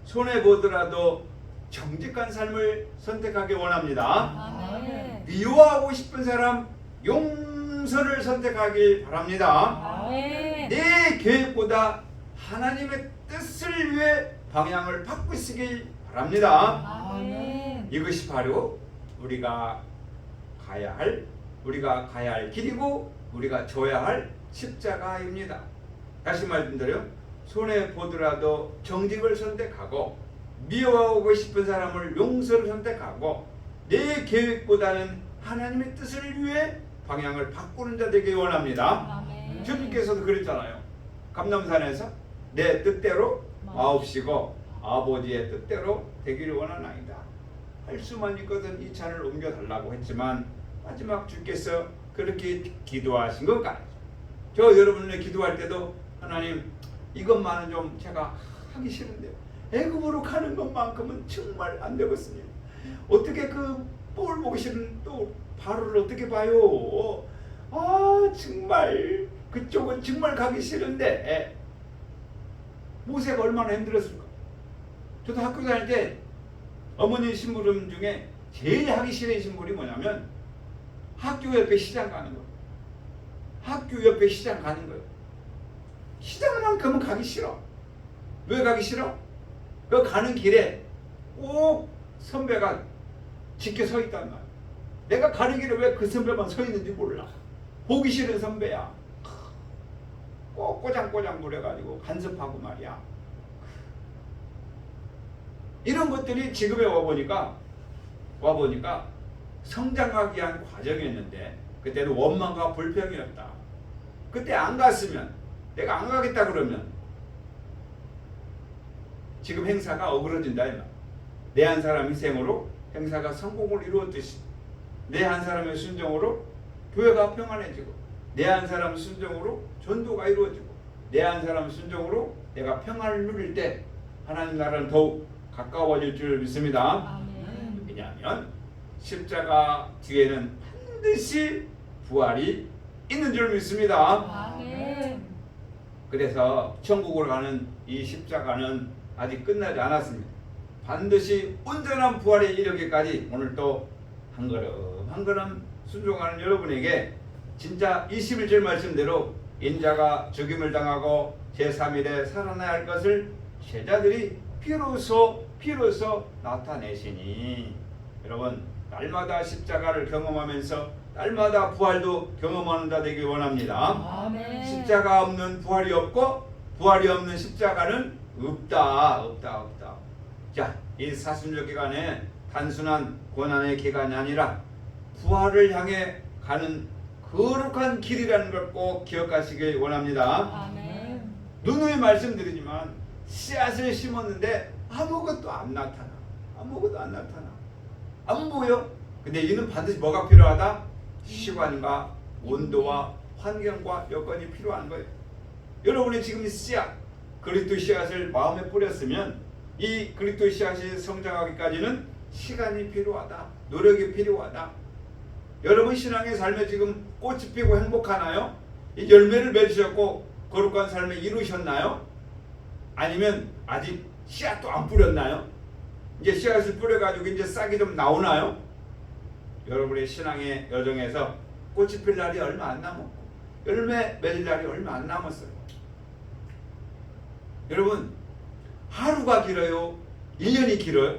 손해 보더라도 정직한 삶을 선택하기 원합니다. 아멘. 미워하고 싶은 사람 용서를 선택하길 바랍니다. 아멘. 내 계획보다 하나님의 뜻을 위해 방향을 바꾸시길 바랍니다. 아멘. 이것이 바로 우리가 가야 할 길이고 우리가 져야 할 십자가입니다. 다시 말씀드려, 손해 보더라도 정직을 선택하고 미워하고 싶은 사람을 용서를 선택하고 내 계획보다는 하나님의 뜻을 위해 방향을 바꾸는 자 되기 원합니다. 아멘. 주님께서도 그랬잖아요. 감람산에서 내 뜻대로 마옵시고 아버지의 뜻대로 되기를 원하나이다. 할 수만 있거든 이 잔을 옮겨달라고 했지만 마지막 주께서 그렇게 기도하신 것 같아요. 저 여러분의 기도할 때도 하나님 이것만은 좀 제가 하기 싫은데 애굽으로 가는 것만큼은 정말 안 되겠습니다. 어떻게 그 꼴 보기 싫은 또 바로를 어떻게 봐요? 아 정말 그쪽은 정말 가기 싫은데. 모세가 얼마나 힘들었을까. 저도 학교 다닐 때 어머니 심부름 중에 제일 하기 싫은 심부름이 뭐냐면 학교 옆에 시장 가는 거예요. 학교 옆에 시장 가는 거예요. 시장만큼은 가기 싫어. 왜 가기 싫어? 그 가는 길에 꼭 선배가 지켜 서 있단 말이야. 내가 가는 길에 왜 그 선배만 서 있는지 몰라. 보기 싫은 선배야. 꼭 꼬장꼬장 부려가지고 간섭하고 말이야. 이런 것들이 지금에 와보니까 성장하기 위한 과정이었는데 그때는 원망과 불평이었다. 그때 안 갔으면, 내가 안 가겠다 그러면 지금 행사가 어그러진다 이 말. 내 한 사람 희생으로 행사가 성공을 이루었듯이 내 한 사람의 순종으로 교회가 평안해지고 내 한 사람 순종으로 전도가 이루어지고 내 한 사람 순종으로 내가 평안을 누릴 때 하나님 나라는 더욱 가까워질 줄 믿습니다. 아멘. 왜냐하면 십자가 뒤에는 반드시 부활이 있는 줄 믿습니다. 아멘. 그래서 천국으로 가는 이 십자가는 아직 끝나지 않았습니다. 반드시 온전한 부활에 이르기까지 오늘 또 한 걸음 한 걸음 순종하는 여러분에게 진짜 21절 말씀대로 인자가 죽임을 당하고 제3일에 살아나야 할 것을 제자들이 비로소 나타내시니, 여러분 날마다 십자가를 경험하면서 날마다 부활도 경험하는 자 되길 원합니다. 아멘. 십자가 없는 부활이 없고 부활이 없는 십자가는 없다. 자, 이 사순절 기간에 단순한 고난의 기간이 아니라 부활을 향해 가는 거룩한 길이라는 걸 꼭 기억하시길 원합니다. 아멘. 누누이 말씀드리지만 씨앗을 심었는데 아무것도 안 나타나. 안 보여. 근데 이는 반드시 뭐가 필요하다? 시간과 온도와 환경과 여건이 필요한 거예요. 여러분이 지금 이 씨앗, 그리스도 씨앗을 마음에 뿌렸으면 이 그리스도 씨앗이 성장하기까지는 시간이 필요하다. 노력이 필요하다. 여러분 신앙의 삶에 지금 꽃이 피고 행복하나요? 이 열매를 맺으셨고 거룩한 삶을 이루셨나요? 아니면 아직 씨앗도 안 뿌렸나요? 이제 씨앗을 뿌려가지고 이제 싹이 좀 나오나요? 여러분의 신앙의 여정에서 꽃이 필 날이 얼마 안 남았고 열매 맺을 날이 얼마 안 남았어요. 여러분 하루가 길어요? 1년이 길어요?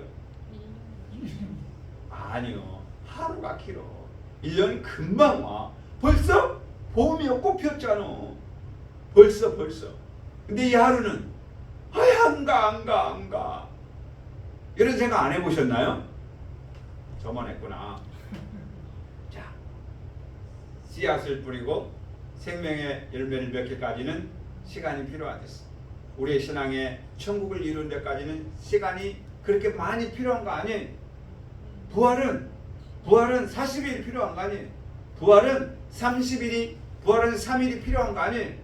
아니요. 하루가 길어. 1년이 금방 와. 벌써 봄이요. 꽃 폈잖아. 벌써. 근데 이 하루는 안 가. 이런 생각 안 해보셨나요? 저만 했구나. 자, 씨앗을 뿌리고 생명의 열매를 맺기까지는 시간이 필요하댔어. 우리의 신앙의 천국을 이루는 데까지는 시간이 그렇게 많이 필요한 거 아니에요. 부활은 40일이 필요한 거 아니에요. 부활은 30일이, 부활은 3일이 필요한 거 아니에요.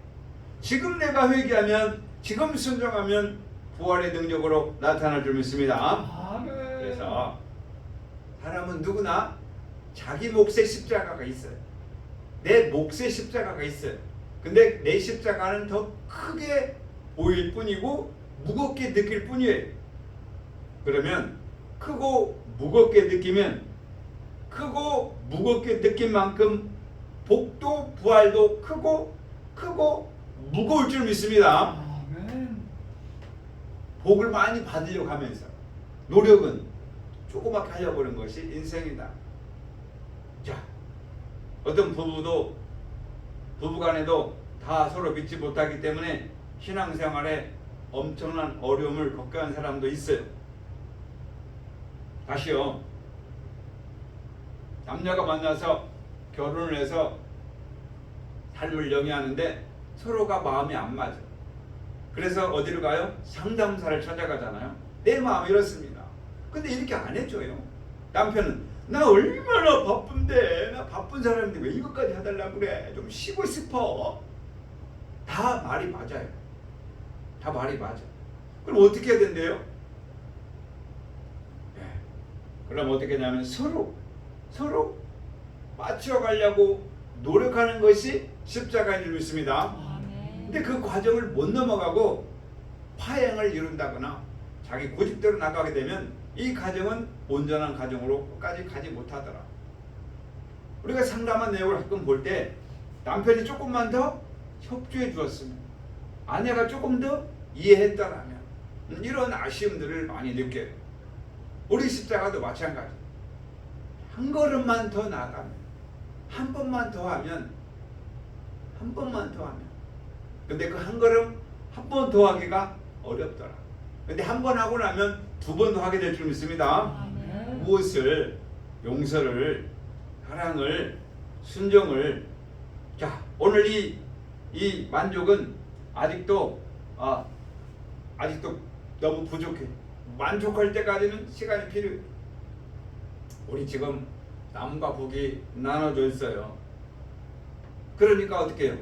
지금 내가 회개하면, 지금 순종하면 부활의 능력으로 나타날 줄 믿습니다. 아멘. 그래서 사람은 누구나 자기 몫의 십자가가 있어요. 내 몫의 십자가가 있어요. 근데 내 십자가는 더 크게 보일 뿐이고 무겁게 느낄 뿐이에요. 그러면 크고 무겁게 느낀 만큼 복도 부활도 크고 무거울 줄 믿습니다. 아멘. 복을 많이 받으려고 하면서 노력은 조그맣게 하려고 하는 것이 인생이다. 자, 어떤 부부간에도 다 서로 믿지 못하기 때문에 신앙생활에 엄청난 어려움을 겪게 한 사람도 있어요. 다시요. 남녀가 만나서 결혼을 해서 삶을 영위하는데 서로가 마음이 안 맞아. 그래서 어디로 가요? 상담사를 찾아가잖아요. 내 마음이 이렇습니다. 근데 이렇게 안 해줘요. 남편은 나 얼마나 바쁜데, 나 바쁜 사람인데 왜 이것까지 해달라고 그래. 좀 쉬고 싶어. 다 말이 맞아요. 그럼 어떻게 해야 된대요? 그럼 어떻게 하냐면 서로 맞춰가려고 노력하는 것이 십자가인 줄 믿습니다. 근데 그 과정을 못 넘어가고 파행을 이룬다거나 자기 고집대로 나가게 되면 이 가정은 온전한 가정으로 끝까지 가지 못하더라. 우리가 상담한 내용을 가끔 볼 때 남편이 조금만 더 협조해 주었으면, 아내가 조금 더 이해했다라면, 이런 아쉬움들을 많이 느껴요. 우리 십자가도 마찬가지. 한 걸음만 더 나가면, 한 번만 더 하면, 근데 그 한 걸음 한 번 더 하기가 어렵더라. 근데 한 번 하고 나면 두 번 더 하게 될 줄 믿습니다. 아멘. 무엇을? 용서를, 사랑을, 순종을. 자, 오늘 이 만족은 아직도 너무 부족해. 만족할 때까지는 시간이 필요해. 우리 지금 남과 북이 나눠져 있어요. 그러니까 어떻게 해요?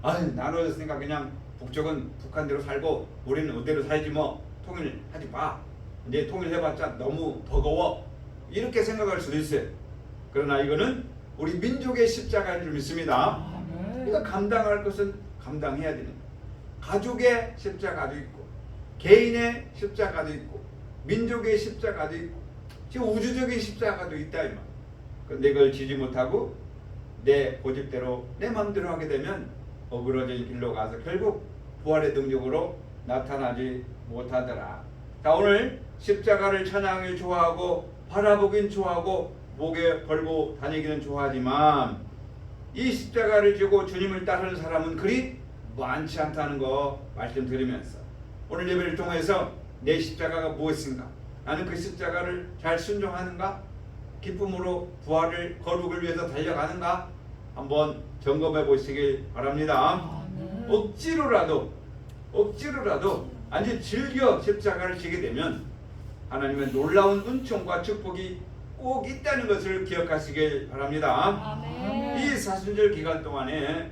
나눠졌으니까 그냥 북쪽은 북한대로 살고 우리는 어디로 살지 뭐, 통일하지 마. 이제 통일해봤자 너무 버거워. 이렇게 생각할 수도 있어요. 그러나 이거는 우리 민족의 십자가인 줄 믿습니다. 아멘. 그러니까 감당할 것은 감당해야 되는 거예요. 가족의 십자가도 있고 개인의 십자가도 있고 민족의 십자가도 있고 지금 우주적인 십자가도 있다 이 말. 그런데 이걸 지지 못하고 내 고집대로 내 마음대로 하게 되면 어그러진 길로 가서 결국 부활의 능력으로 나타나지 못하더라. 자, 오늘 십자가를 찬양하길 좋아하고 바라보긴 좋아하고 목에 걸고 다니기는 좋아하지만 이 십자가를 지고 주님을 따르는 사람은 그리 많지 않다는 거 말씀드리면서 오늘 예배를 통해서 내 십자가가 무엇인가, 나는 그 십자가를 잘 순종하는가, 기쁨으로 부활을 거룩을 위해서 달려가는가 한번 점검해 보시길 바랍니다. 억지로라도 아주 즐겨 십자가를 지게 되면 하나님의 놀라운 은총과 축복이 꼭 있다는 것을 기억하시길 바랍니다. 아멘. 이 사순절 기간 동안에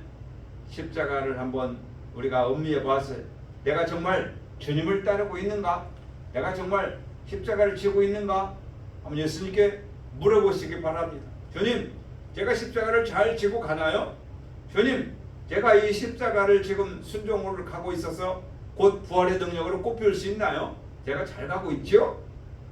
십자가를 한번 우리가 음미해 보았어요. 내가 정말 주님을 따르고 있는가? 내가 정말 십자가를 지고 있는가? 한번 예수님께 물어보시기 바랍니다. 주님, 제가 십자가를 잘 지고 가나요? 주님, 제가 이 십자가를 지금 순종으로 가고 있어서 곧 부활의 능력으로 꽃피울 수 있나요? 제가 잘 가고 있죠?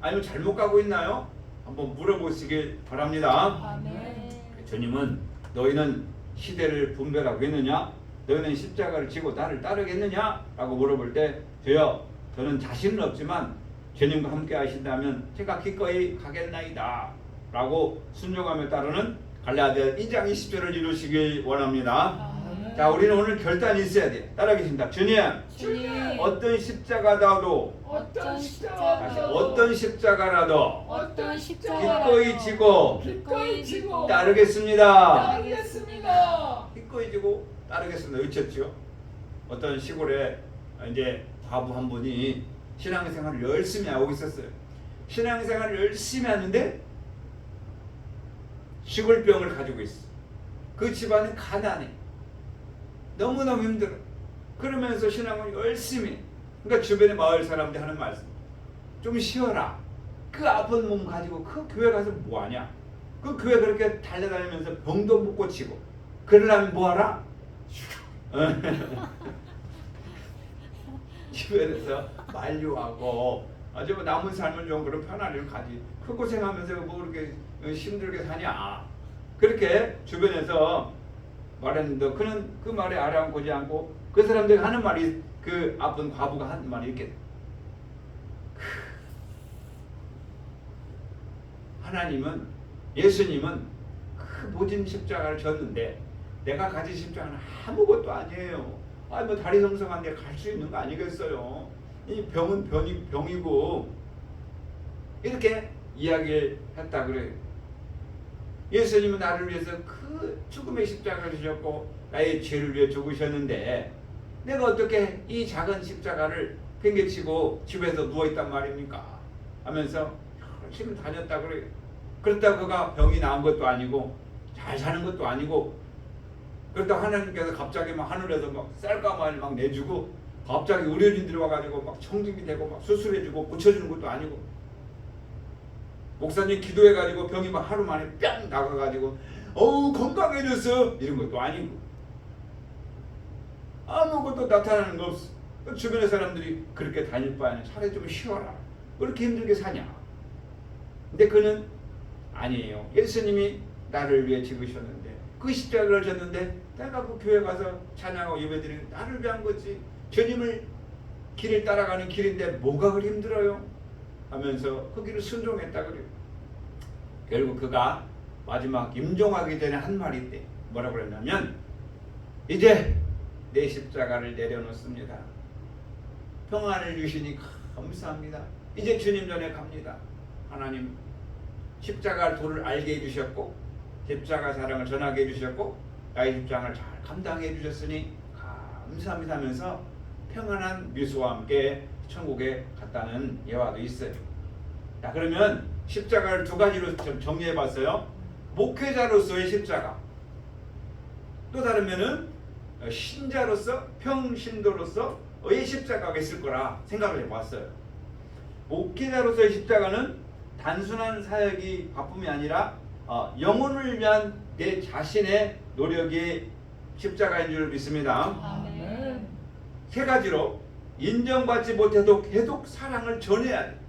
아니면 잘못 가고 있나요? 한번 물어보시길 바랍니다. 아멘. 주님은 너희는 시대를 분별하고 있느냐? 너희는 십자가를 지고 나를 따르겠느냐? 라고 물어볼 때 주여, 저는 자신은 없지만 주님과 함께 하신다면 제가 기꺼이 가겠나이다 라고 순종하며 따르는 갈라디아 2장 20절을 이루시길 원합니다. 아멘. 자, 우리는 오늘 결단이 있어야 돼요. 따라하겠습니다. 주님, 주님, 어떤 십자가라도 어떤 다시 십자가라도 어떤 십자가라도 어떤 기꺼이 지고 기꺼이 지고 따르겠습니다. 따르겠습니다. 기꺼이 지고 따르겠습니다. 외쳤죠. 어떤 시골에 이제 과부 한 분이 신앙생활을 열심히 하고 있었어요. 신앙생활을 열심히 하는데 시골병을 가지고 있어. 그 집안은 가난해. 너무너무 힘들어. 그러면서 신앙을 열심히 해. 그러니까 주변의 마을 사람들이 하는 말씀, 좀 쉬어라. 그 아픈 몸 가지고 그 교회 가서 뭐하냐. 그 교회 그렇게 달려다니면서 병도 못 고치고 그러려면 뭐하라? 주변에서 만류하고 아주 남은 삶을 좀 그런 편안을 가지. 그 고생하면서 뭐 그렇게 힘들게 사냐. 그렇게 주변에서 말했는데 그는 그 말에 아랑곳지 않고 그 사람들이 하는 말이, 그 아픈 과부가 하는 말이 이렇게, 하나님은, 예수님은 그 모진 십자가를 졌는데 내가 가진 십자가는 아무것도 아니에요. 아니 뭐 다리 성성한데 갈 수 있는 거 아니겠어요. 이 병은 병이고 이렇게 이야기를 했다 그래요. 예수님은 나를 위해서 그 죽음의 십자가를 지셨고 나의 죄를 위해 죽으셨는데 내가 어떻게 이 작은 십자가를 팽개치고 집에서 누워있단 말입니까? 하면서 열심히 다녔다 그래요. 그렇다고 그가 병이 나은 것도 아니고 잘 사는 것도 아니고, 그렇다고 하나님께서 갑자기 막 하늘에서 막 쌀가마를 막 내주고 갑자기 의료진들이 와가지고 막 청진이 되고 막 수술해주고 고쳐주는 것도 아니고, 목사님 기도해가지고 병이 막 하루 만에 뿅 나가가지고 어우 건강해졌어 이런 것도 아니고, 아무것도 나타나는 거 없어. 주변의 사람들이 그렇게 다닐 바에는 차라리 좀 쉬어라. 왜 이렇게 힘들게 사냐. 근데 그는 아니에요. 예수님이 나를 위해 죽으셨는데 그 십자가를 졌는데 내가 그 교회 가서 찬양하고 예배드리는 나를 위한 거지. 주님을 길을 따라가는 길인데 뭐가 그리 힘들어요? 하면서 그 길을 순종했다 그래요. 결국 그가 마지막 임종하기 전에 한 말이 있대. 뭐라고 그랬냐면 이제 내 십자가를 내려놓습니다. 평안을 주시니 감사합니다. 이제 주님 전에 갑니다. 하나님 십자가 도를 알게 해주셨고 십자가 사랑을 전하게 해주셨고 나의 십자가를 잘 감당해 주셨으니 감사합니다 하면서 평안한 미소와 함께 천국에 갔다는 예화도 있어요. 자, 그러면 십자가를 두 가지로 정리해 봤어요. 목회자로서의 십자가, 또 다르면은 신자로서 평신도로서의 십자가가 있을 거라 생각을 해봤어요. 목회자로서의 십자가는 단순한 사역이 바쁨이 아니라 영혼을 위한 내 자신의 노력이 십자가인 줄 믿습니다. 아멘. 세 가지로 인정받지 못해도 계속 사랑을 전해야 돼.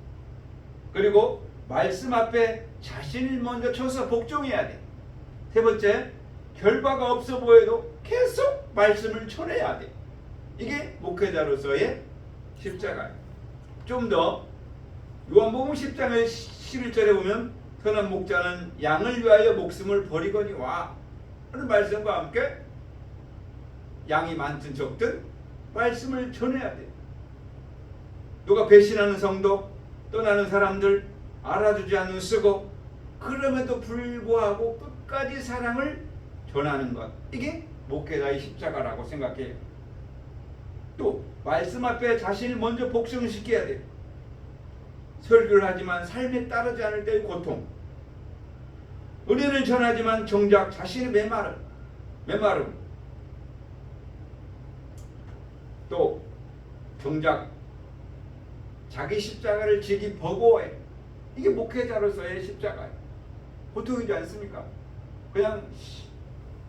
그리고 말씀 앞에 자신을 먼저 쳐서 복종해야 돼. 세 번째, 결과가 없어 보여도 계속 말씀을 전해야 돼. 이게 목회자로서의 십자가예요. 좀 더 요한복음 10장의 11절에 보면 선한 목자는 양을 위하여 목숨을 버리거니와 하는 말씀과 함께 양이 많든 적든 말씀을 전해야 돼. 누가 배신하는 성도, 떠나는 사람들, 알아주지 않는 쓰고, 그럼에도 불구하고 끝까지 사랑을 전하는 것, 이게 목회자의 십자가라고 생각해요. 또 말씀 앞에 자신을 먼저 복종시켜야 돼요. 설교를 하지만 삶에 따르지 않을 때의 고통, 은혜를 전하지만 정작 자신의 메마름, 또 정작 자기 십자가를 지기 버거워해. 이게 목회자로서의 십자가예요. 보통이지 않습니까? 그냥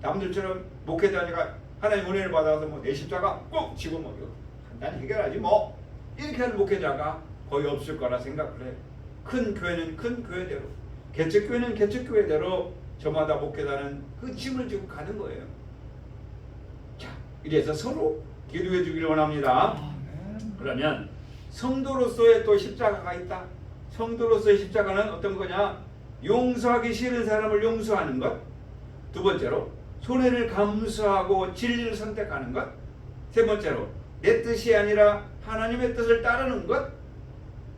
남들처럼 목회자니까 하나님 은혜를 받아서 뭐 내 십자가 꼭 지고 뭐 이거 간단히 해결하지 뭐 이렇게 하는 목회자가 거의 없을 거라 생각을 해요. 큰 교회는 큰 교회대로, 개척교회는 개척교회대로 저마다 목회자는 그 짐을 지고 가는 거예요. 자, 이래서 서로 기도해 주기를 원합니다. 그러면 성도로서의 또 십자가가 있다. 성도로서의 십자가는 어떤 거냐? 용서하기 싫은 사람을 용서하는 것. 두 번째로 손해를 감수하고 진리를 선택하는 것. 세 번째로 내 뜻이 아니라 하나님의 뜻을 따르는 것.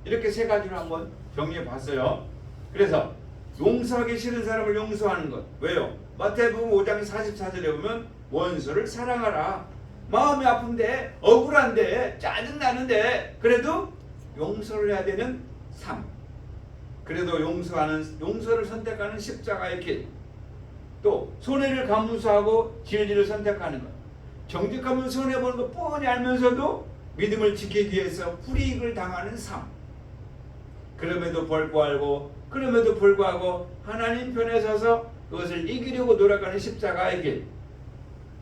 이렇게 세 가지로 한번 정리해 봤어요. 그래서 용서하기 싫은 사람을 용서하는 것. 왜요? 마태복음 5장 44절에 보면 원수를 사랑하라. 마음이 아픈데, 억울한데, 짜증나는데 그래도 용서를 해야 되는 삶. 그래도 용서를 선택하는 십자가의 길. 또 손해를 감수하고 진리를 선택하는 것. 정직하면 손해보는 거 뻔히 알면서도 믿음을 지키기 위해서 불이익을 당하는 삶. 그럼에도 불구하고 하나님 편에 서서 그것을 이기려고 노력하는 십자가의 길.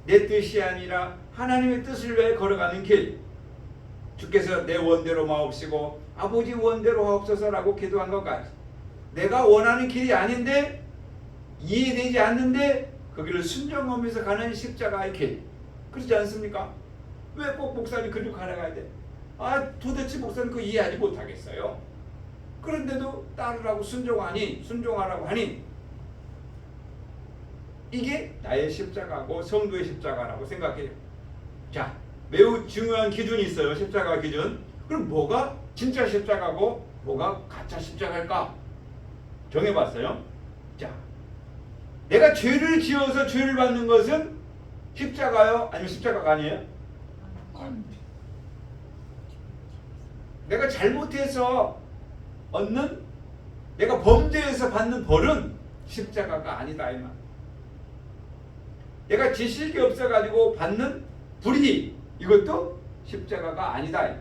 내 뜻이 아니라 하나님의 뜻을 위해 걸어가는 길. 주께서 내 원대로 마옵시고 아버지 원대로 하옵소서라고 기도한 것 같이 내가 원하는 길이 아닌데, 이해되지 않는데 그 길을 순종하면서 가는 십자가의 길. 그렇지 않습니까? 왜 꼭 목사님 그리로 가려가야 돼? 도대체 목사님 그거 이해하지 못하겠어요. 그런데도 따르라고 순종하라고 하니 이게 나의 십자가고 성도의 십자가라고 생각해요. 자, 매우 중요한 기준이 있어요. 십자가 기준. 그럼 뭐가 진짜 십자가고 뭐가 가짜 십자가일까? 정해봤어요. 자, 내가 죄를 지어서 죄를 받는 것은 십자가요? 아니면 십자가가 아니에요? 내가 잘못해서 얻는, 내가 범죄해서 받는 벌은 십자가가 아니다 이 말. 내가 지식이 없어가지고 받는 불이익, 이것도 십자가가 아니다.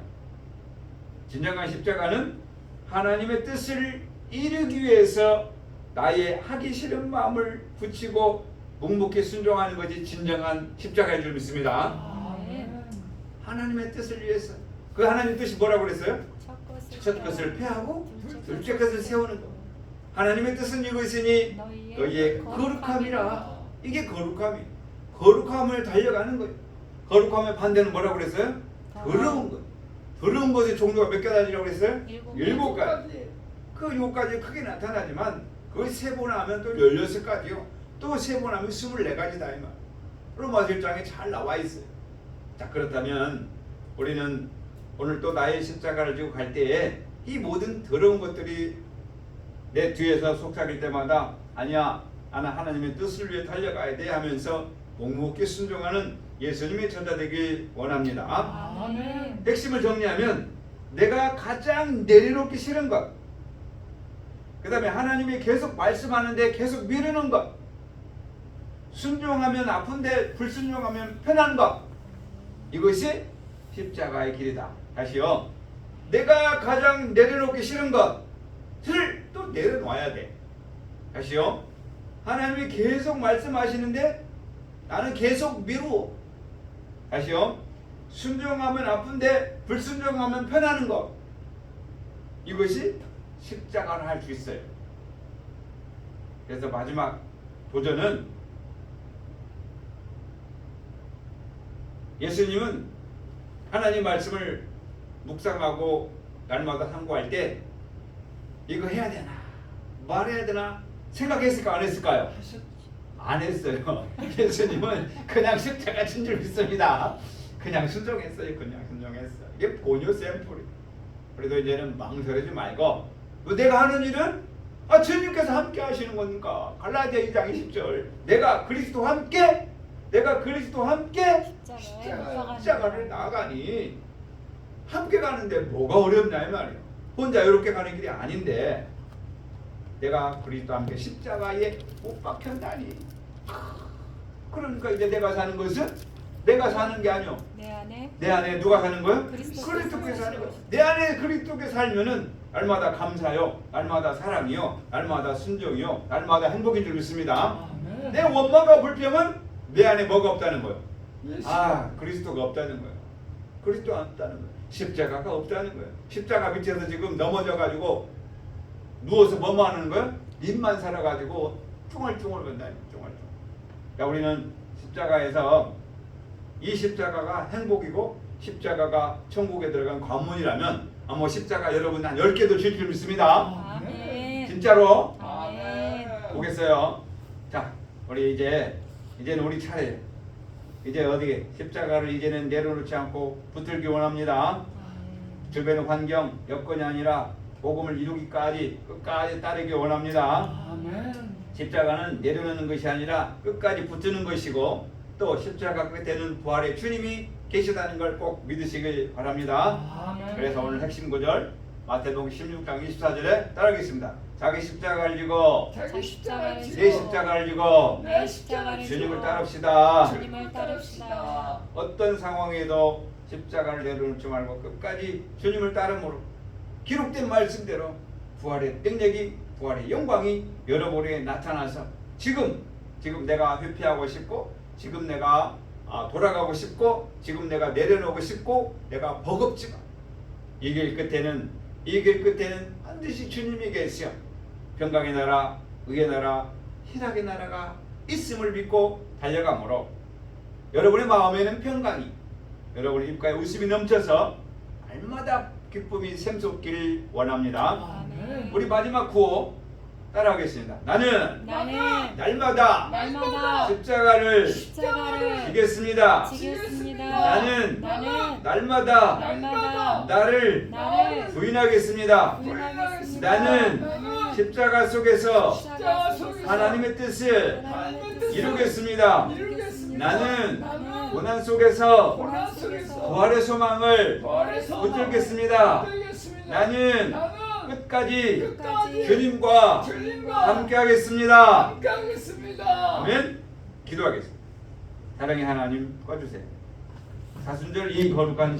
진정한 십자가는 하나님의 뜻을 이루기 위해서 나의 하기 싫은 마음을 붙이고 묵묵히 순종하는 것이 진정한 십자가인 줄 믿습니다. 하나님의 뜻을 위해서. 그 하나님 뜻이 뭐라고 그랬어요? 첫 것을 폐하고 둘째 것을 세우는 것. 하나님의 뜻은 이것이니 너희의 거룩함이라. 이게 거룩함이. 거룩함을 달려가는 거예요. 거룩함의 반대는 뭐라고 그랬어요? 더러운 것. 더러운 것의 종류가 몇 가지라고 그랬어요? 7가지. 그 7가지 크게 나타나지만 그걸 세분하면 또 16가지요. 또 세분하면 24가지다 이 말. 로마서 1장에 잘 나와 있어요. 자, 그렇다면 우리는 오늘 또 나의 십자가를 지고 갈 때에 이 모든 더러운 것들이 내 뒤에서 속삭일 때마다 아니야, 나는 하나님의 뜻을 위해 달려가야 돼 하면서 묵묵히 순종하는 예수님의 전자 되길 원합니다. 아멘. 핵심을 정리하면 내가 가장 내려놓기 싫은 것, 그 다음에 하나님이 계속 말씀하는데 계속 미루는 것, 순종하면 아픈데 불순종하면 편한 것, 이것이 십자가의 길이다. 다시요. 내가 가장 내려놓기 싫은 것을 또 내려놔야 돼. 다시요. 하나님이 계속 말씀하시는데 나는 계속 미루어. 다시요. 순종하면 아픈데 불순종하면 편하는 것. 이것이 십자가를 할 수 있어요. 그래서 마지막 도전은 예수님은 하나님 말씀을 묵상하고 날마다 상고할 때 이거 해야 되나 말해야 되나 생각했을까 안 했을까요? 안 했어요. 예수님은 그냥 십자가 진 줄 믿습니다. 그냥 순종했어요. 그냥 순종했어요. 이게 본요 샘플이. 그래도 이제는 망설이지 말고 내가 하는 일은 주님께서 함께 하시는 거니까. 갈라디아 2장 20절 내가 그리스도와 함께 십자가를 나가니 함께 가는데 뭐가 어렵냐 이 말이에요. 혼자 이렇게 가는 길이 아닌데 내가 그리스도와 함께 십자가에 못 박혔다니. 그러니까 이제 내가 사는 것은 내가 사는 게 아니요. 내 안에 누가 사는 거예요? 그리스도께서 사는 거예요. 내 안에 그리스도께 살면은 날마다 감사요, 날마다 사랑이요, 날마다 순종이요, 날마다 행복인 줄 믿습니다. 아멘. 내 원망과 불평은 내 안에 뭐가 없다는 거예요? 예수. 그리스도가 없다는 거예요. 그리스도가 없다는 거예요. 십자가가 없다는 거예요. 십자가 밑에서 지금 넘어져가지고 누워서 뭐만 하는 거예요? 입만 살아가지고 쫑알쫑알 건다니 쫑알쫑알. 야, 우리는 십자가에서 이 십자가가 행복이고 십자가가 천국에 들어간 관문이라면 아마 십자가 여러분 한 10개도 질 줄 믿습니다. 아멘. 진짜로 아멘. 보겠어요. 자, 우리 이제는 우리 차례. 이제 어디 십자가를 이제는 내려놓지 않고 붙들기 원합니다. 주변의 환경, 여건이 아니라 복음을 이루기까지 끝까지 따르기 원합니다. 아멘. 십자가는 내려놓는 것이 아니라 끝까지 붙드는 것이고 또 십자가 끝에는 부활의 주님이 계시다는 걸 꼭 믿으시길 바랍니다. 아멘. 그래서 오늘 핵심 구절 마태복음 16장 24절에 따르겠습니다. 자기 십자가를 지고 자기 십자가를 내 십자가를 지고 내 십자가를 주님을 지고 따릅시다. 주님을 따릅시다. 어떤 상황에도 십자가를 내려놓지 말고 끝까지 주님을 따름으로 기록된 말씀대로 부활의 능력이 부활의 영광이 여러분에게 나타나서 지금 내가 회피하고 싶고 지금 내가 돌아가고 싶고 지금 내가 내려놓고 싶고 내가 버겁지만 이 길 끝에는 반드시 주님이 계시오. 평강의 나라, 의의 나라, 희락의 나라가 있음을 믿고 달려가므로 여러분의 마음에는 평강이, 여러분의 입가에 웃음이 넘쳐서 날마다 기쁨이 샘솟기를 원합니다. 아멘. 우리 마지막 구호 따라하겠습니다. 나는 날마다 십자가를 지겠습니다. 나는 날마다 나를 부인하겠습니다. 나는 십자가 속에서 하나님의 뜻을 이루겠습니다. 나는 고난 속에서 부활의 소망을 붙들겠습니다. 나는 끝까지 주님과 함께하겠습니다. 아멘. 기도하겠습니다. 사랑의 하나님 꺼주세요. 사순절 이 거룩한